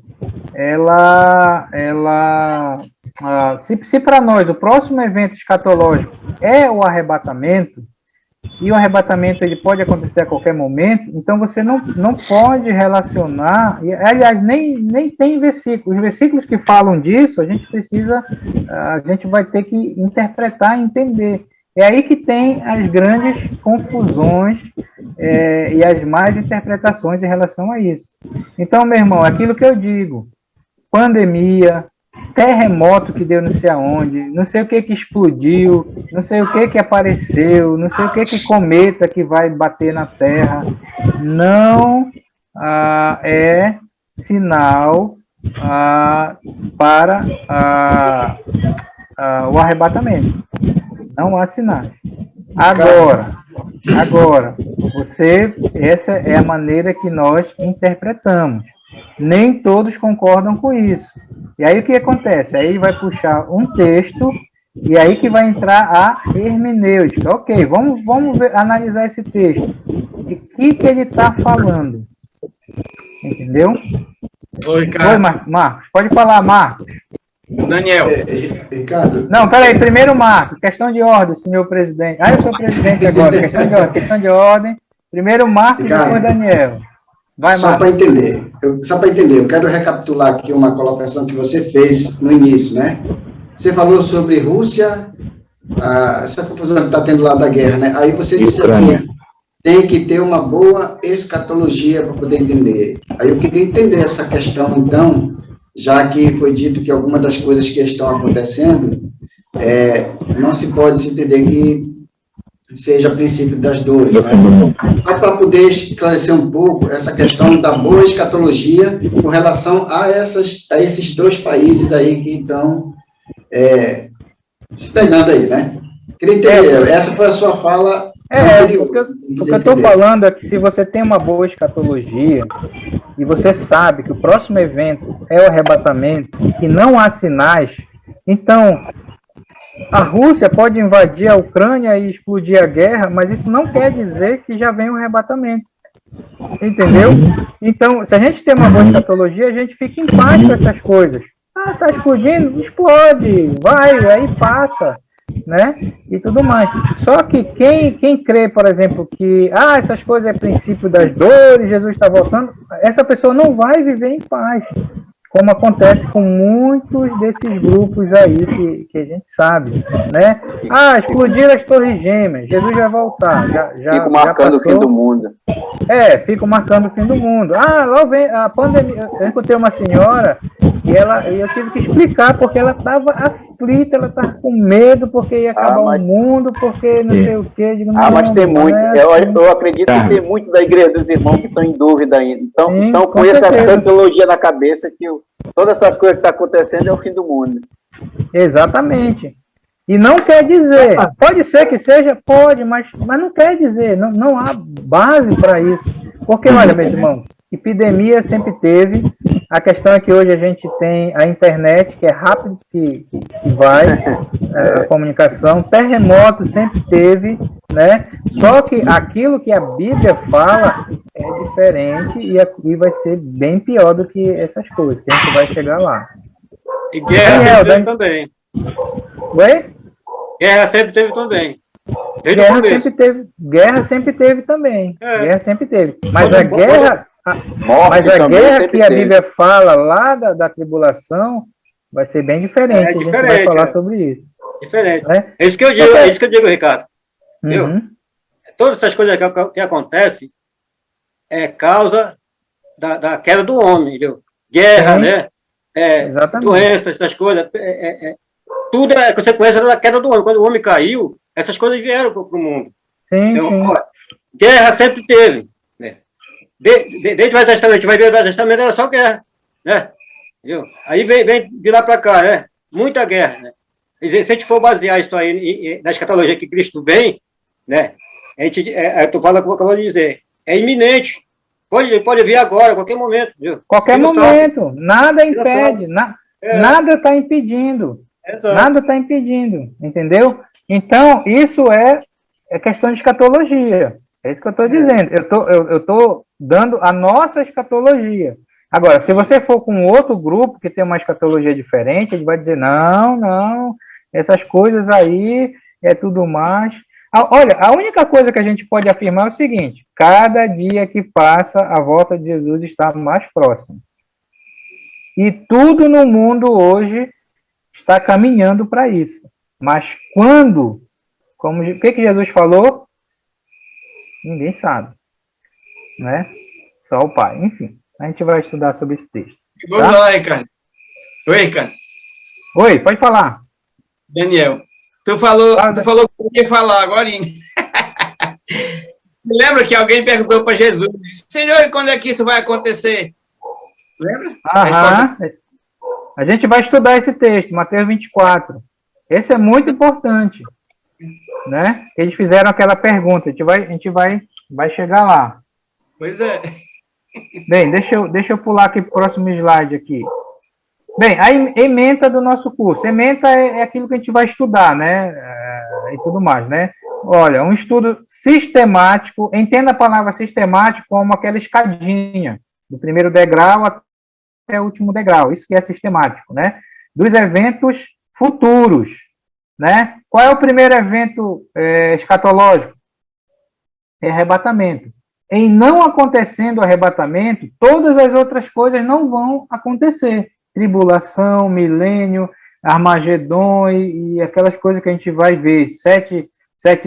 se para nós o próximo evento escatológico é o arrebatamento, e o arrebatamento ele pode acontecer a qualquer momento, então você não pode relacionar, aliás, nem tem versículos. Os versículos que falam disso, a gente vai ter que interpretar e entender. É aí que tem as grandes confusões e as más interpretações em relação a isso. Então, meu irmão, aquilo que eu digo, pandemia, terremoto que deu não sei aonde, não sei o que explodiu, não sei o que apareceu, não sei o que cometa que vai bater na Terra, não é sinal para o arrebatamento. Não há sinais. Agora, essa é a maneira que nós interpretamos. Nem todos concordam com isso. E aí o que acontece? Aí ele vai puxar um texto e aí que vai entrar a hermenêutica. Ok, vamos analisar esse texto. De que ele está falando? Entendeu? Oi, Ricardo. Oi, Marcos. Pode falar, Marcos. Daniel. Ricardo. Não, peraí, primeiro Marcos, questão de ordem, senhor presidente. Eu sou presidente agora, questão de ordem. Primeiro Marcos e depois Daniel. Vai, só para entender, eu quero recapitular aqui uma colocação que você fez no início, né? Você falou sobre Rússia, essa confusão que está tendo lá da guerra, né? Aí você disse assim, tem que ter uma boa escatologia para poder entender. Aí eu queria entender essa questão, então, já que foi dito que algumas das coisas que estão acontecendo, não se pode se entender que seja princípio das dores, né? Só para poder esclarecer um pouco essa questão da boa escatologia com relação a esses dois países aí que estão se pegando aí, né? Queria entender, essa foi a sua fala anterior. O que eu estou falando é que se você tem uma boa escatologia e você sabe que o próximo evento é o arrebatamento e não há sinais, então a Rússia pode invadir a Ucrânia e explodir a guerra, mas isso não quer dizer que já vem o arrebatamento. Entendeu? Então, se a gente tem uma boa escatologia, a gente fica em paz com essas coisas. Tá explodindo? Explode, vai, aí passa, né? E tudo mais. Só que quem crê, por exemplo, que essas coisas é princípio das dores, Jesus está voltando, essa pessoa não vai viver em paz. Como acontece com muitos desses grupos aí que a gente sabe, né? Explodiram as torres gêmeas, Jesus vai voltar. Fico marcando o fim do mundo. Fico marcando o fim do mundo. Lá vem a pandemia. Eu encontrei uma senhora e eu tive que explicar porque ela estava aflita, ela estava com medo porque ia acabar o mundo, porque não sei o quê. Digo, mas tem muito. Eu acredito que tem muito da igreja dos irmãos que estão em dúvida ainda. Então com essa teologia na cabeça que todas essas coisas que estão acontecendo é o fim do mundo. Exatamente. E não quer dizer, pode ser que seja, pode, mas não quer dizer, não há base para isso. Porque, olha, meus irmãos, epidemia sempre teve, a questão é que hoje a gente tem a internet, que é rápido que vai, a comunicação, terremoto sempre teve, né? Só que aquilo que a Bíblia fala é diferente e vai ser bem pior do que essas coisas, que a gente vai chegar lá. E guerra sempre teve também. Oi? Guerra sempre teve também. Desde o começo. Guerra sempre teve também. É. Guerra sempre teve. Mas a Morte também guerra sempre que a teve. Bíblia fala lá da tribulação vai ser bem diferente. É a gente vai diferente, falar é. sobre isso. Diferente. Né? É isso que eu digo, é isso que eu digo, Ricardo. Viu? Uhum. Todas essas coisas que acontecem é causa da queda do homem, viu? Guerra, Sim. né? Exatamente. Doenças, essas coisas. Tudo é consequência da queda do homem. Quando o homem caiu, essas coisas vieram para o mundo. Sim, Então, sim. ó, guerra sempre teve. Né? Desde o Velho Testamento, a gente vai ver o Velho Testamento, era só guerra. Né? Viu? Aí vem de lá para cá, né? Muita guerra. Né? Se a gente for basear isso aí na escatologia que Cristo vem, né? A gente, eu falando como eu acabo de dizer, é iminente. Pode vir agora, a qualquer momento. Viu? Qualquer Quem não momento. sabe? Nada Quem não impede. Nada está impedindo. Exato. Nada está impedindo. Entendeu? Então, isso é questão de escatologia. É isso que eu estou dizendo. Eu estou dando a nossa escatologia. Agora, se você for com outro grupo que tem uma escatologia diferente, ele vai dizer, não, essas coisas aí é tudo mais. Olha, a única coisa que a gente pode afirmar é o seguinte, cada dia que passa, a volta de Jesus está mais próxima. E tudo no mundo hoje está caminhando para isso. Mas quando? O que Jesus falou? Ninguém sabe. Né? Só o Pai. Enfim, a gente vai estudar sobre esse texto. Vamos lá, Ricardo. Oi, Ricardo. Oi, pode falar. Daniel, tu falou que eu ia falar agora. Lembra que alguém perguntou para Jesus, Senhor, e quando é que isso vai acontecer? Lembra? A gente vai estudar esse texto, Mateus 24. Esse é muito importante. Né? Eles fizeram aquela pergunta, a gente vai chegar lá. Pois é. Bem, deixa eu pular aqui para o próximo slide aqui. Bem, a ementa do nosso curso. Ementa é aquilo que a gente vai estudar, né? E tudo mais, né? Olha, um estudo sistemático, entenda a palavra sistemático como aquela escadinha, do primeiro degrau até o último degrau. Isso que é sistemático, né? Dos eventos futuros, né? Qual é o primeiro evento escatológico? É arrebatamento. Em não acontecendo o arrebatamento, todas as outras coisas não vão acontecer. Tribulação, milênio, Armagedon e aquelas coisas que a gente vai ver, sete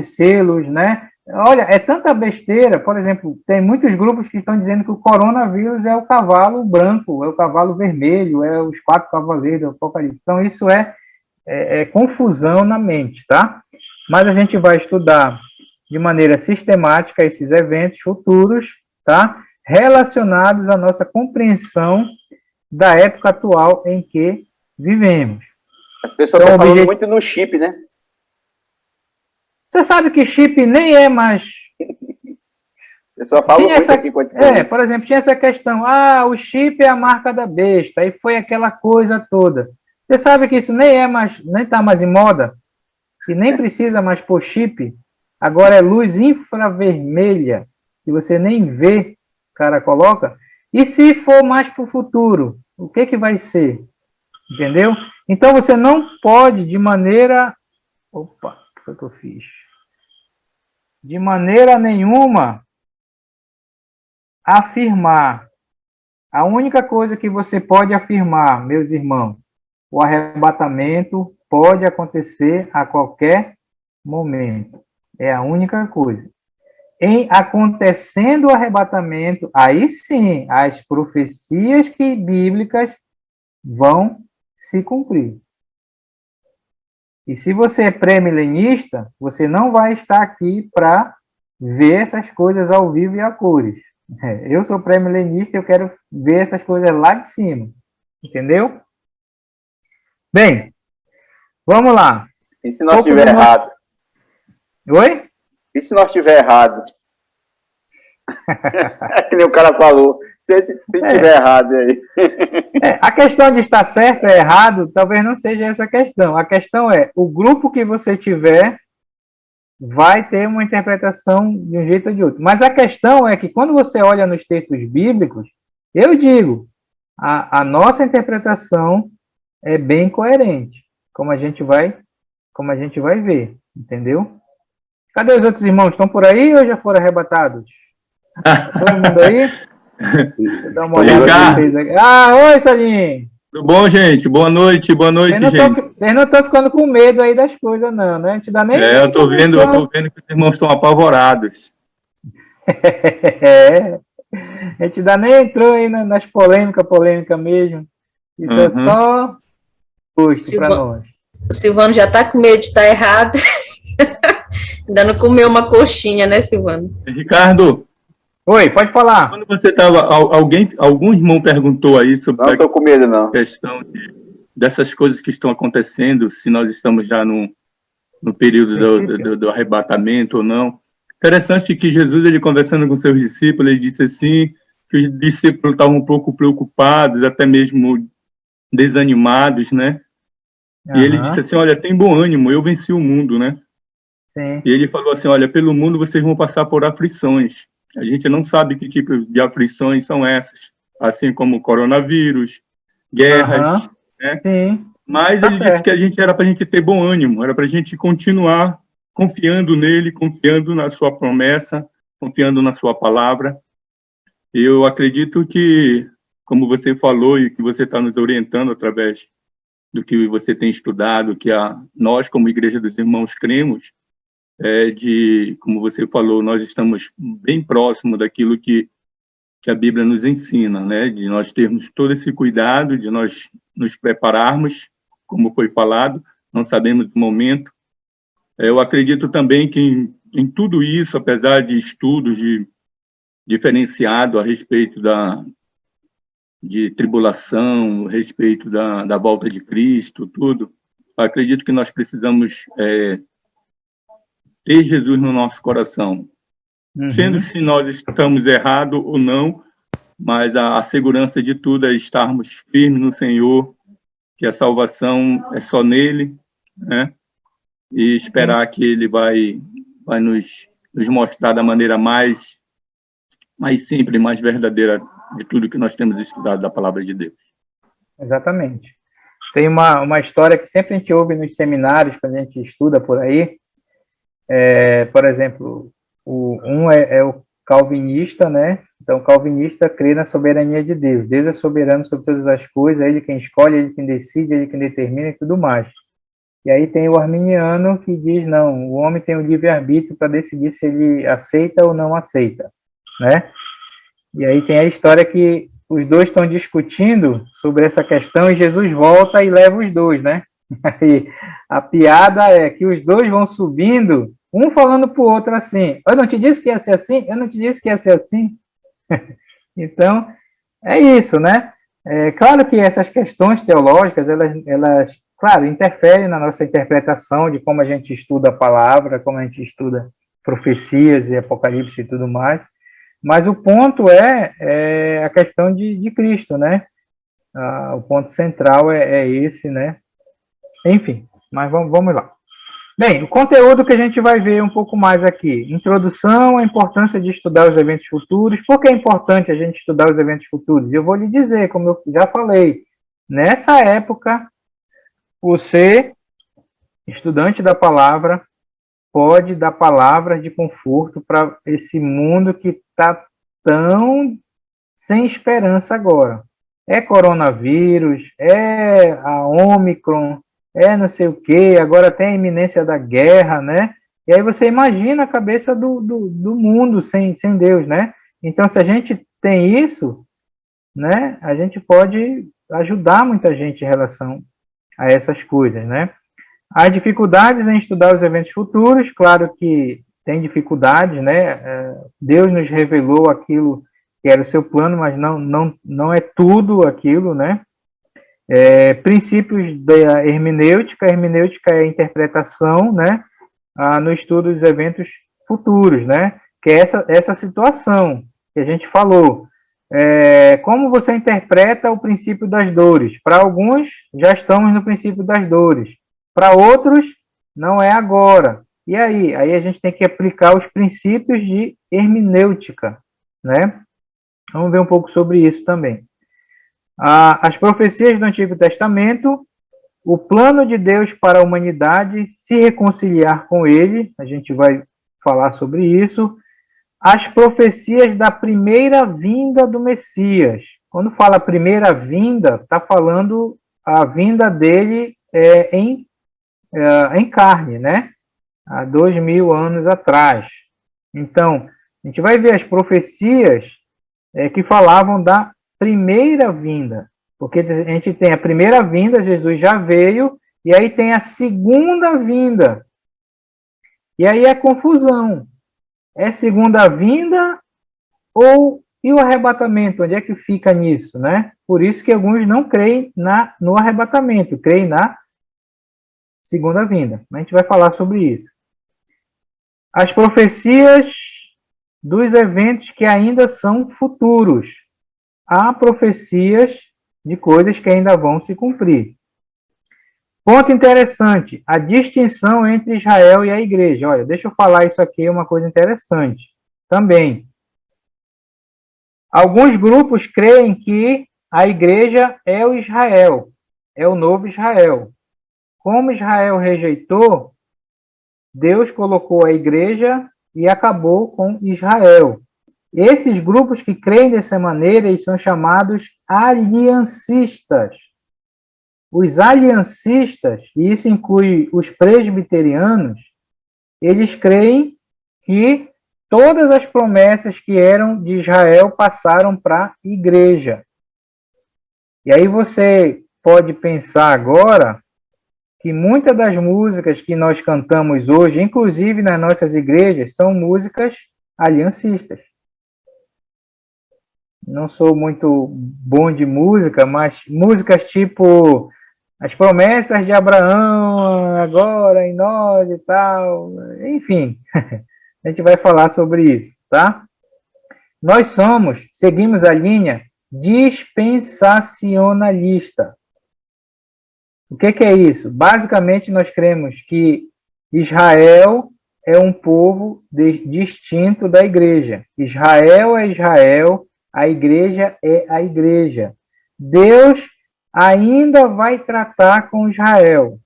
selos, né? Olha, é tanta besteira. Por exemplo, tem muitos grupos que estão dizendo que o coronavírus é o cavalo branco, é o cavalo vermelho, é os 4 cavaleiros do Apocalipse. Então, isso é confusão na mente, tá? Mas a gente vai estudar de maneira sistemática esses eventos futuros, tá? Relacionados à nossa compreensão da época atual em que vivemos. As pessoas estão falando muito no chip, né? Você sabe que chip nem é mais... O pessoal fala muito aqui. Por exemplo, tinha essa questão, o chip é a marca da besta, aí foi aquela coisa toda. Você sabe que isso nem está mais em moda, e nem precisa mais pôr chip. Agora é luz infravermelha, que você nem vê, o cara coloca. E se for mais para o futuro, o que vai ser? Entendeu? Então você não pode de maneira... Opa, o que foi que eu fiz? De maneira nenhuma afirmar. A única coisa que você pode afirmar, meus irmãos, o arrebatamento pode acontecer a qualquer momento. É a única coisa. Em acontecendo o arrebatamento, aí sim, as profecias bíblicas vão se cumprir. E se você é pré-milenista, você não vai estar aqui para ver essas coisas ao vivo e a cores. Eu sou pré-milenista e eu quero ver essas coisas lá de cima. Entendeu? Bem, vamos lá. E se nós estiver errado? Oi? E se nós estiver errado? Que nem o cara falou. Se estiver errado aí. A questão de estar certo ou errado, talvez não seja essa a questão. A questão é, o grupo que você tiver vai ter uma interpretação de um jeito ou de outro. Mas a questão é que quando você olha nos textos bíblicos, eu digo, a nossa interpretação é bem coerente, como a gente vai ver, entendeu? Cadê os outros irmãos? Estão por aí ou já foram arrebatados? Todo mundo aí? Deixa eu dar uma olhada pra vocês aqui. Oi, Salim! Tudo bom, gente? Boa noite, gente. Vocês não estão ficando com medo aí das coisas, não, né? A gente dá nem. Eu tô vendo que os irmãos estão apavorados. A gente ainda nem entrou aí nas polêmica mesmo. Isso é só custo para nós. O Silvano já tá com medo de estar errado. Ainda não comeu uma coxinha, né, Silvano? Ricardo. Oi, pode falar. Quando você estava, algum irmão perguntou aí sobre não estou com medo, não. A questão dessas coisas que estão acontecendo, se nós estamos já no período do arrebatamento ou não. Interessante que Jesus, ele conversando com seus discípulos, ele disse assim, que os discípulos estavam um pouco preocupados, até mesmo desanimados, né? E ele disse assim, olha, tem bom ânimo, eu venci o mundo, né? Sim. E ele falou assim, olha, pelo mundo vocês vão passar por aflições. A gente não sabe que tipo de aflições são essas, assim como coronavírus, guerras, né? Sim. Mas ele disse que era para a gente ter bom ânimo, era para a gente continuar confiando nele, confiando na sua promessa, confiando na sua palavra. Eu acredito que, como você falou e que você está nos orientando através do que você tem estudado, que nós, como Igreja dos Irmãos, cremos, como você falou, nós estamos bem próximo daquilo que a Bíblia nos ensina, né? De nós termos todo esse cuidado, de nós nos prepararmos, como foi falado, não sabemos o momento. Eu acredito também que em tudo isso, apesar de estudos diferenciados a respeito de tribulação, a respeito da volta de Cristo, tudo, acredito que nós precisamos ter Jesus no nosso coração. Sendo se nós estamos errados ou não, mas a segurança de tudo é estarmos firmes no Senhor, que a salvação é só nele, né? E esperar que ele vai nos mostrar da maneira mais simples, mais verdadeira de tudo que nós temos estudado da palavra de Deus. Exatamente. Tem uma história que sempre a gente ouve nos seminários, quando a gente estuda por aí. Por exemplo, um é o calvinista, né? Então, o calvinista crê na soberania de Deus. Deus é soberano sobre todas as coisas, é ele quem escolhe, é ele quem decide, é ele quem determina e tudo mais. E aí tem o arminiano que diz, não, o homem tem o livre-arbítrio para decidir se ele aceita ou não aceita, né? E aí tem a história que os dois estão discutindo sobre essa questão e Jesus volta e leva os dois, né? E a piada é que os dois vão subindo, um falando para o outro assim, eu não te disse que ia ser assim? Eu não te disse que ia ser assim? Então, é isso, né? Claro que essas questões teológicas, elas, claro, interferem na nossa interpretação de como a gente estuda a palavra, como a gente estuda profecias e apocalipse e tudo mais, mas o ponto é a questão de Cristo, né? O ponto central é esse, né? Enfim, mas vamos lá. Bem, o conteúdo que a gente vai ver um pouco mais aqui. Introdução à importância de estudar os eventos futuros. Por que é importante a gente estudar os eventos futuros? Eu vou lhe dizer, como eu já falei, nessa época, você, estudante da palavra, pode dar palavras de conforto para esse mundo que está tão sem esperança agora. É coronavírus, é a Ômicron, não sei o quê, agora tem a iminência da guerra, né? E aí você imagina a cabeça do mundo sem Deus, né? Então, se a gente tem isso, né, a gente pode ajudar muita gente em relação a essas coisas, né? As dificuldades em estudar os eventos futuros, claro que tem dificuldades, né? Deus nos revelou aquilo que era o seu plano, mas não é tudo aquilo, né? Princípios da hermenêutica. A hermenêutica é a interpretação, né? No estudo dos eventos futuros, né? Que é essa situação que a gente falou. Como você interpreta o princípio das dores? Para alguns, já estamos no princípio das dores. Para outros, não é agora. E aí? Aí a gente tem que aplicar os princípios de hermenêutica, né? Vamos ver um pouco sobre isso também. As profecias do Antigo Testamento, o plano de Deus para a humanidade se reconciliar com ele, a gente vai falar sobre isso. As profecias da primeira vinda do Messias. Quando fala primeira vinda, está falando a vinda dele em carne, né? Há 2000 anos atrás. Então, a gente vai ver as profecias que falavam da primeira vinda. Porque a gente tem a primeira vinda, Jesus já veio, e aí tem a segunda vinda. E aí é confusão. É segunda vinda e o arrebatamento? Onde é que fica nisso, né? Por isso que alguns não creem no arrebatamento, creem na segunda vinda. A gente vai falar sobre isso. As profecias dos eventos que ainda são futuros. Há profecias de coisas que ainda vão se cumprir. Ponto interessante, a distinção entre Israel e a igreja. Olha, deixa eu falar isso aqui, é uma coisa interessante também. Alguns grupos creem que a igreja é o Israel, é o novo Israel. Como Israel rejeitou, Deus colocou a igreja e acabou com Israel. Esses grupos que creem dessa maneira, eles são chamados aliancistas. Os aliancistas, e isso inclui os presbiterianos, eles creem que todas as promessas que eram de Israel passaram para a igreja. E aí você pode pensar agora que muitas das músicas que nós cantamos hoje, inclusive nas nossas igrejas, são músicas aliancistas. Não sou muito bom de música, mas músicas tipo as promessas de Abraão, agora em nós e tal, enfim, a gente vai falar sobre isso, tá? Nós seguimos a linha dispensacionalista. O que é isso? Basicamente, nós cremos que Israel é um povo distinto da igreja. Israel é Israel, a igreja é a igreja. Deus ainda vai tratar com Israel.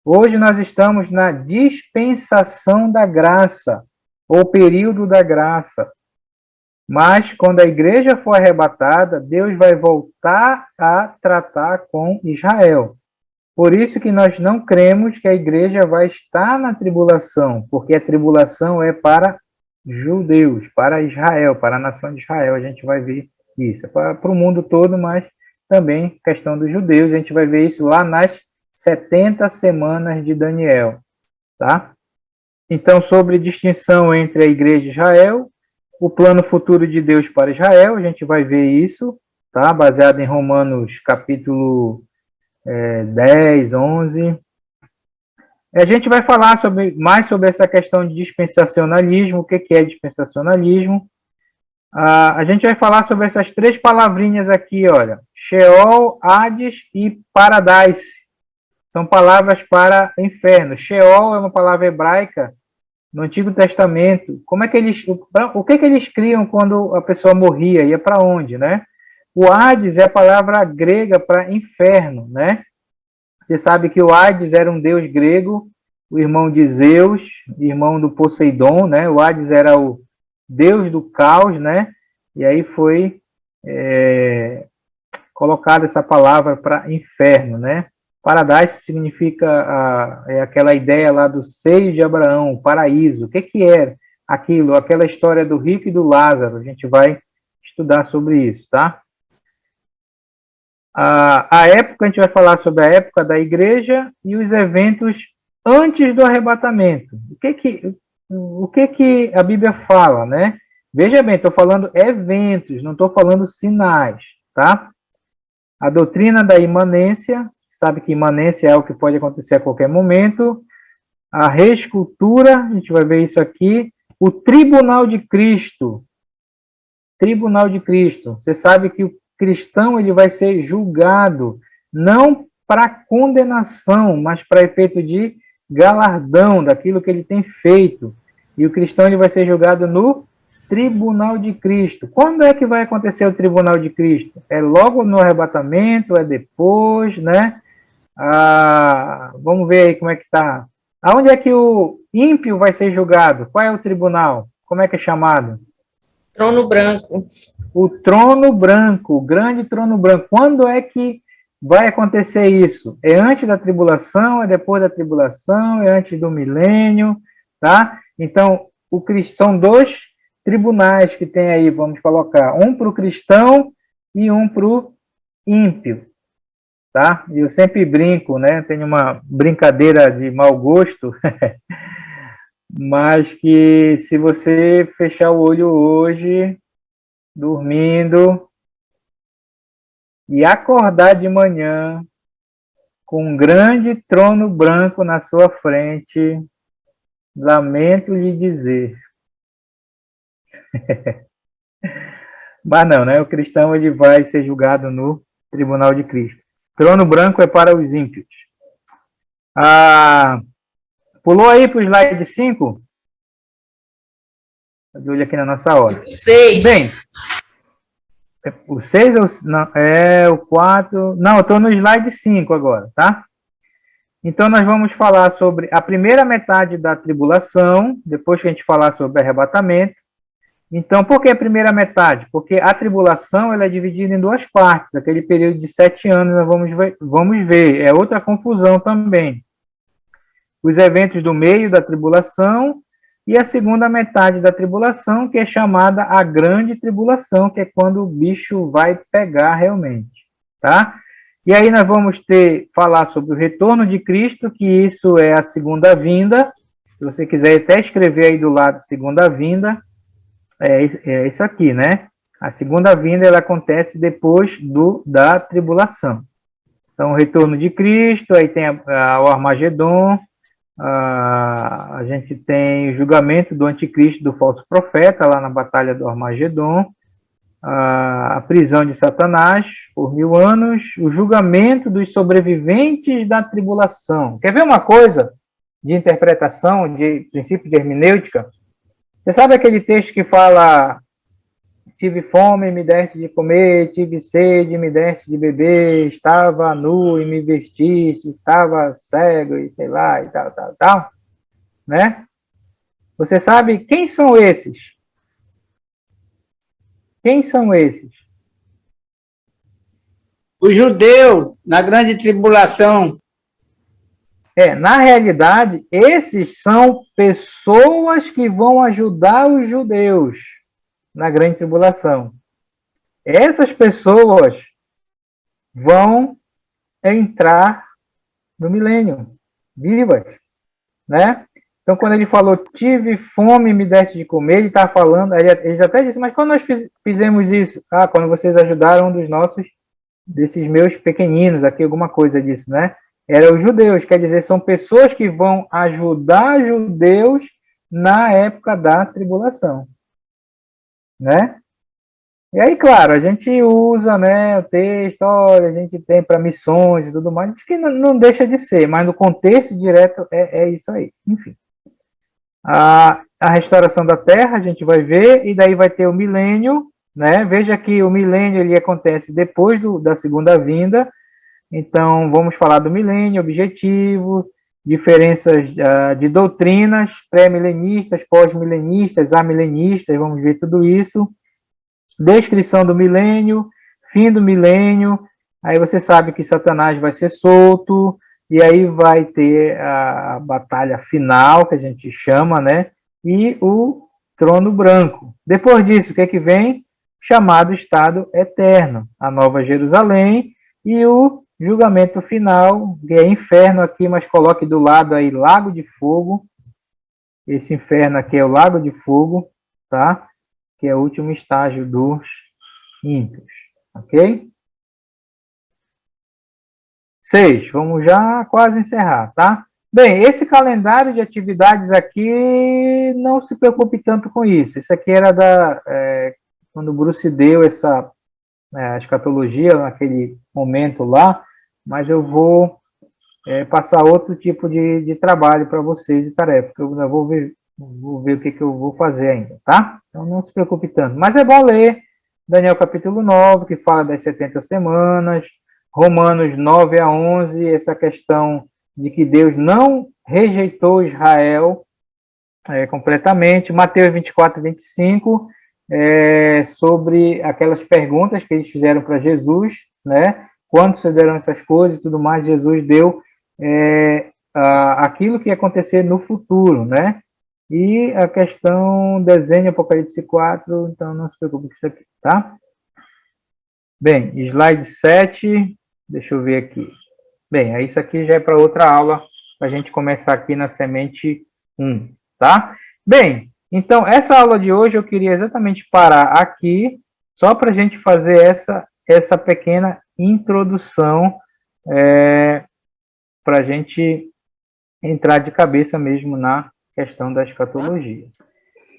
Hoje nós estamos na dispensação da graça, ou período da graça. Mas quando a igreja for arrebatada, Deus vai voltar a tratar com Israel. Por isso que nós não cremos que a igreja vai estar na tribulação, porque a tribulação é para judeus, para Israel, para a nação de Israel. A gente vai ver isso. É para o mundo todo, mas também questão dos judeus. A gente vai ver isso lá nas 70 semanas de Daniel. Tá? Então, sobre distinção entre a igreja e Israel, o plano futuro de Deus para Israel, a gente vai ver isso, tá? Baseado em Romanos capítulo 10, 11. A gente vai falar mais sobre essa questão de dispensacionalismo, o que é dispensacionalismo. A gente vai falar sobre essas três palavrinhas aqui, olha, Sheol, Hades e Paradise. São palavras para inferno. Sheol é uma palavra hebraica no Antigo Testamento. Como é que o que eles criam quando a pessoa morria? Ia para onde, né? O Hades é a palavra grega para inferno, né? Você sabe que o Hades era um deus grego, o irmão de Zeus, irmão do Poseidon, né? O Hades era o deus do caos, né? E aí foi colocada essa palavra para inferno, né? Paradise significa aquela ideia lá do seio de Abraão, o paraíso. O que é aquilo? Aquela história do rico e do Lázaro. A gente vai estudar sobre isso, tá? A época, a gente vai falar sobre a época da igreja e os eventos antes do arrebatamento. O que a Bíblia fala, né? Veja bem, estou falando eventos, não estou falando sinais, tá? A doutrina da imanência, sabe que imanência é algo que pode acontecer a qualquer momento. A reescultura, a gente vai ver isso aqui. O tribunal de Cristo. Tribunal de Cristo. Você sabe que o cristão ele vai ser julgado não para condenação, mas para efeito de galardão daquilo que ele tem feito. E o cristão ele vai ser julgado no tribunal de Cristo. Quando é que vai acontecer o tribunal de Cristo? É logo no arrebatamento? É depois, né? Vamos ver aí como é que está. Aonde é que o ímpio vai ser julgado? Qual é o tribunal? Como é que é chamado? Trono branco. O trono branco, o grande trono branco. Quando é que vai acontecer isso? É antes da tribulação, é depois da tribulação, é antes do milênio, tá? Então, são dois tribunais que tem aí, vamos colocar, um para o cristão e um para o ímpio, tá? E eu sempre brinco, né? Tenho uma brincadeira de mau gosto, mas que se você fechar o olho hoje, dormindo, e acordar de manhã com um grande trono branco na sua frente, lamento lhe dizer. Mas não, né? O cristão ele vai ser julgado no tribunal de Cristo. Trono branco é para os ímpios. Pulou aí para o slide 5? Estou de olho aqui na nossa hora. 6. Bem, o 6 é o 4... Não, eu estou no slide 5 agora, tá? Então, nós vamos falar sobre a primeira metade da tribulação, depois que a gente falar sobre arrebatamento. Então, por que a primeira metade? Porque a tribulação ela é dividida em duas partes. Aquele período de 7 anos, nós vamos ver. É outra confusão também. Os eventos do meio da tribulação e a segunda metade da tribulação, que é chamada a grande tribulação, que é quando o bicho vai pegar realmente, tá? E aí nós vamos falar sobre o retorno de Cristo, que isso é a segunda vinda. Se você quiser até escrever aí do lado segunda vinda, é isso aqui, né? A segunda vinda ela acontece depois da tribulação. Então, o retorno de Cristo, aí tem o Armagedon, a gente tem o julgamento do anticristo, do falso profeta, lá na batalha do Armagedon, a prisão de Satanás por 1000 anos, o julgamento dos sobreviventes da tribulação. Quer ver uma coisa de interpretação, de princípio de hermenêutica? Você sabe aquele texto que fala: tive fome, me deste de comer, tive sede, me deste de beber, estava nu e me vestiste, estava cego e sei lá, e tal, né? Você sabe quem são esses? Quem são esses? O judeu, na grande tribulação. Na realidade, esses são pessoas que vão ajudar os judeus na grande tribulação. Essas pessoas vão entrar no milênio, vivas, né? Então, quando ele falou, tive fome e me deste de comer, ele está falando, eles até disse, mas quando nós fizemos isso? Quando vocês ajudaram desses meus pequeninos, aqui alguma coisa disso, né? Era os judeus, quer dizer, são pessoas que vão ajudar judeus na época da tribulação, né? E aí, claro, a gente usa, né, o texto, olha, a gente tem para missões e tudo mais, que não deixa de ser, mas no contexto direto é isso aí, enfim. A restauração da terra, a gente vai ver, e daí vai ter o milênio, né? Veja que o milênio ele acontece depois da segunda vinda. Então, vamos falar do milênio, objetivo, diferenças de doutrinas, pré-milenistas, pós-milenistas, amilenistas, vamos ver tudo isso. Descrição do milênio, fim do milênio, aí você sabe que Satanás vai ser solto, e aí vai ter a batalha final, que a gente chama, né? E o trono branco. Depois disso, o que é que vem? Chamado estado eterno, a Nova Jerusalém e o julgamento final, que é inferno aqui, mas coloque do lado aí lago de fogo. Esse inferno aqui é o lago de fogo, tá? Que é o último estágio dos ímpios, ok? 6, vamos já quase encerrar, tá? Bem, esse calendário de atividades aqui, não se preocupe tanto com isso. Isso aqui era quando o Bruce deu essa escatologia naquele momento lá, mas eu vou passar outro tipo de trabalho para vocês, de tarefa, que eu ainda vou ver o que eu vou fazer ainda, tá? Então não se preocupe tanto. Mas é bom ler Daniel capítulo 9, que fala das 70 semanas, Romanos 9 a 11, essa questão de que Deus não rejeitou Israel completamente. Mateus 24, 25, sobre aquelas perguntas que eles fizeram para Jesus, né? Quando sucederão essas coisas e tudo mais, Jesus deu aquilo que ia acontecer no futuro, né? E a questão desenho Apocalipse 4, então não se preocupe com isso aqui, tá? Bem, slide 7, deixa eu ver aqui. Bem, isso aqui já é para outra aula, para a gente começar aqui na semente 1, tá? Bem, então, essa aula de hoje eu queria exatamente parar aqui, só para a gente fazer essa pequena introdução, para a gente entrar de cabeça mesmo na questão da escatologia.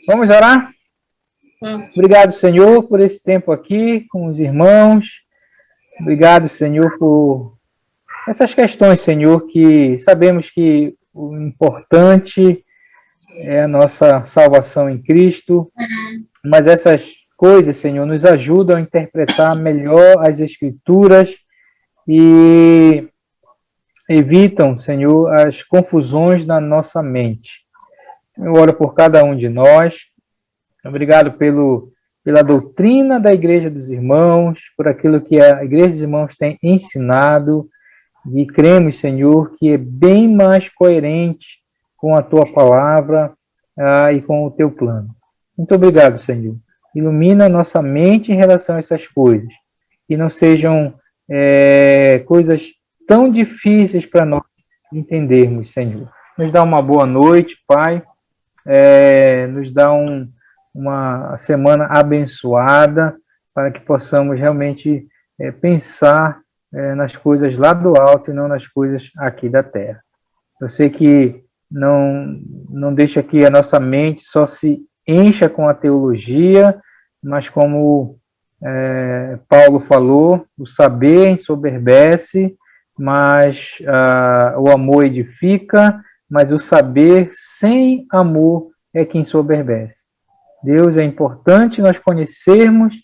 Vamos orar? Obrigado, Senhor, por esse tempo aqui com os irmãos. Obrigado, Senhor, por essas questões, Senhor, que sabemos que o importante é a nossa salvação em Cristo, mas essas coisas, Senhor, nos ajudam a interpretar melhor as Escrituras e evitam, Senhor, as confusões na nossa mente. Eu oro por cada um de nós. Obrigado pela doutrina da Igreja dos Irmãos, por aquilo que a Igreja dos Irmãos tem ensinado, e cremos, Senhor, que é bem mais coerente com a Tua palavra e com o Teu plano. Muito obrigado, Senhor. Ilumina a nossa mente em relação a essas coisas, que não sejam coisas tão difíceis para nós entendermos, Senhor. Nos dá uma boa noite, Pai, nos dá uma semana abençoada, para que possamos realmente pensar nas coisas lá do alto e não nas coisas aqui da terra. Eu sei que não deixa que a nossa mente só se encha com a teologia, mas como Paulo falou, o saber ensoberbece, mas o amor edifica, mas o saber sem amor é que ensoberbece. Deus, é importante nós conhecermos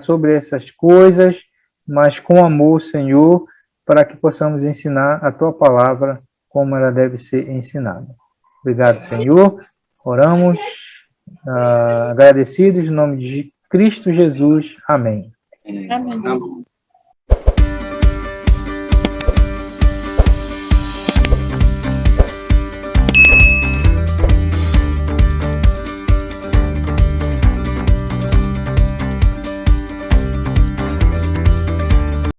sobre essas coisas, mas com amor, Senhor, para que possamos ensinar a Tua palavra como ela deve ser ensinada. Obrigado, Senhor. Oramos agradecidos em nome de Cristo Jesus. Amém. Amém.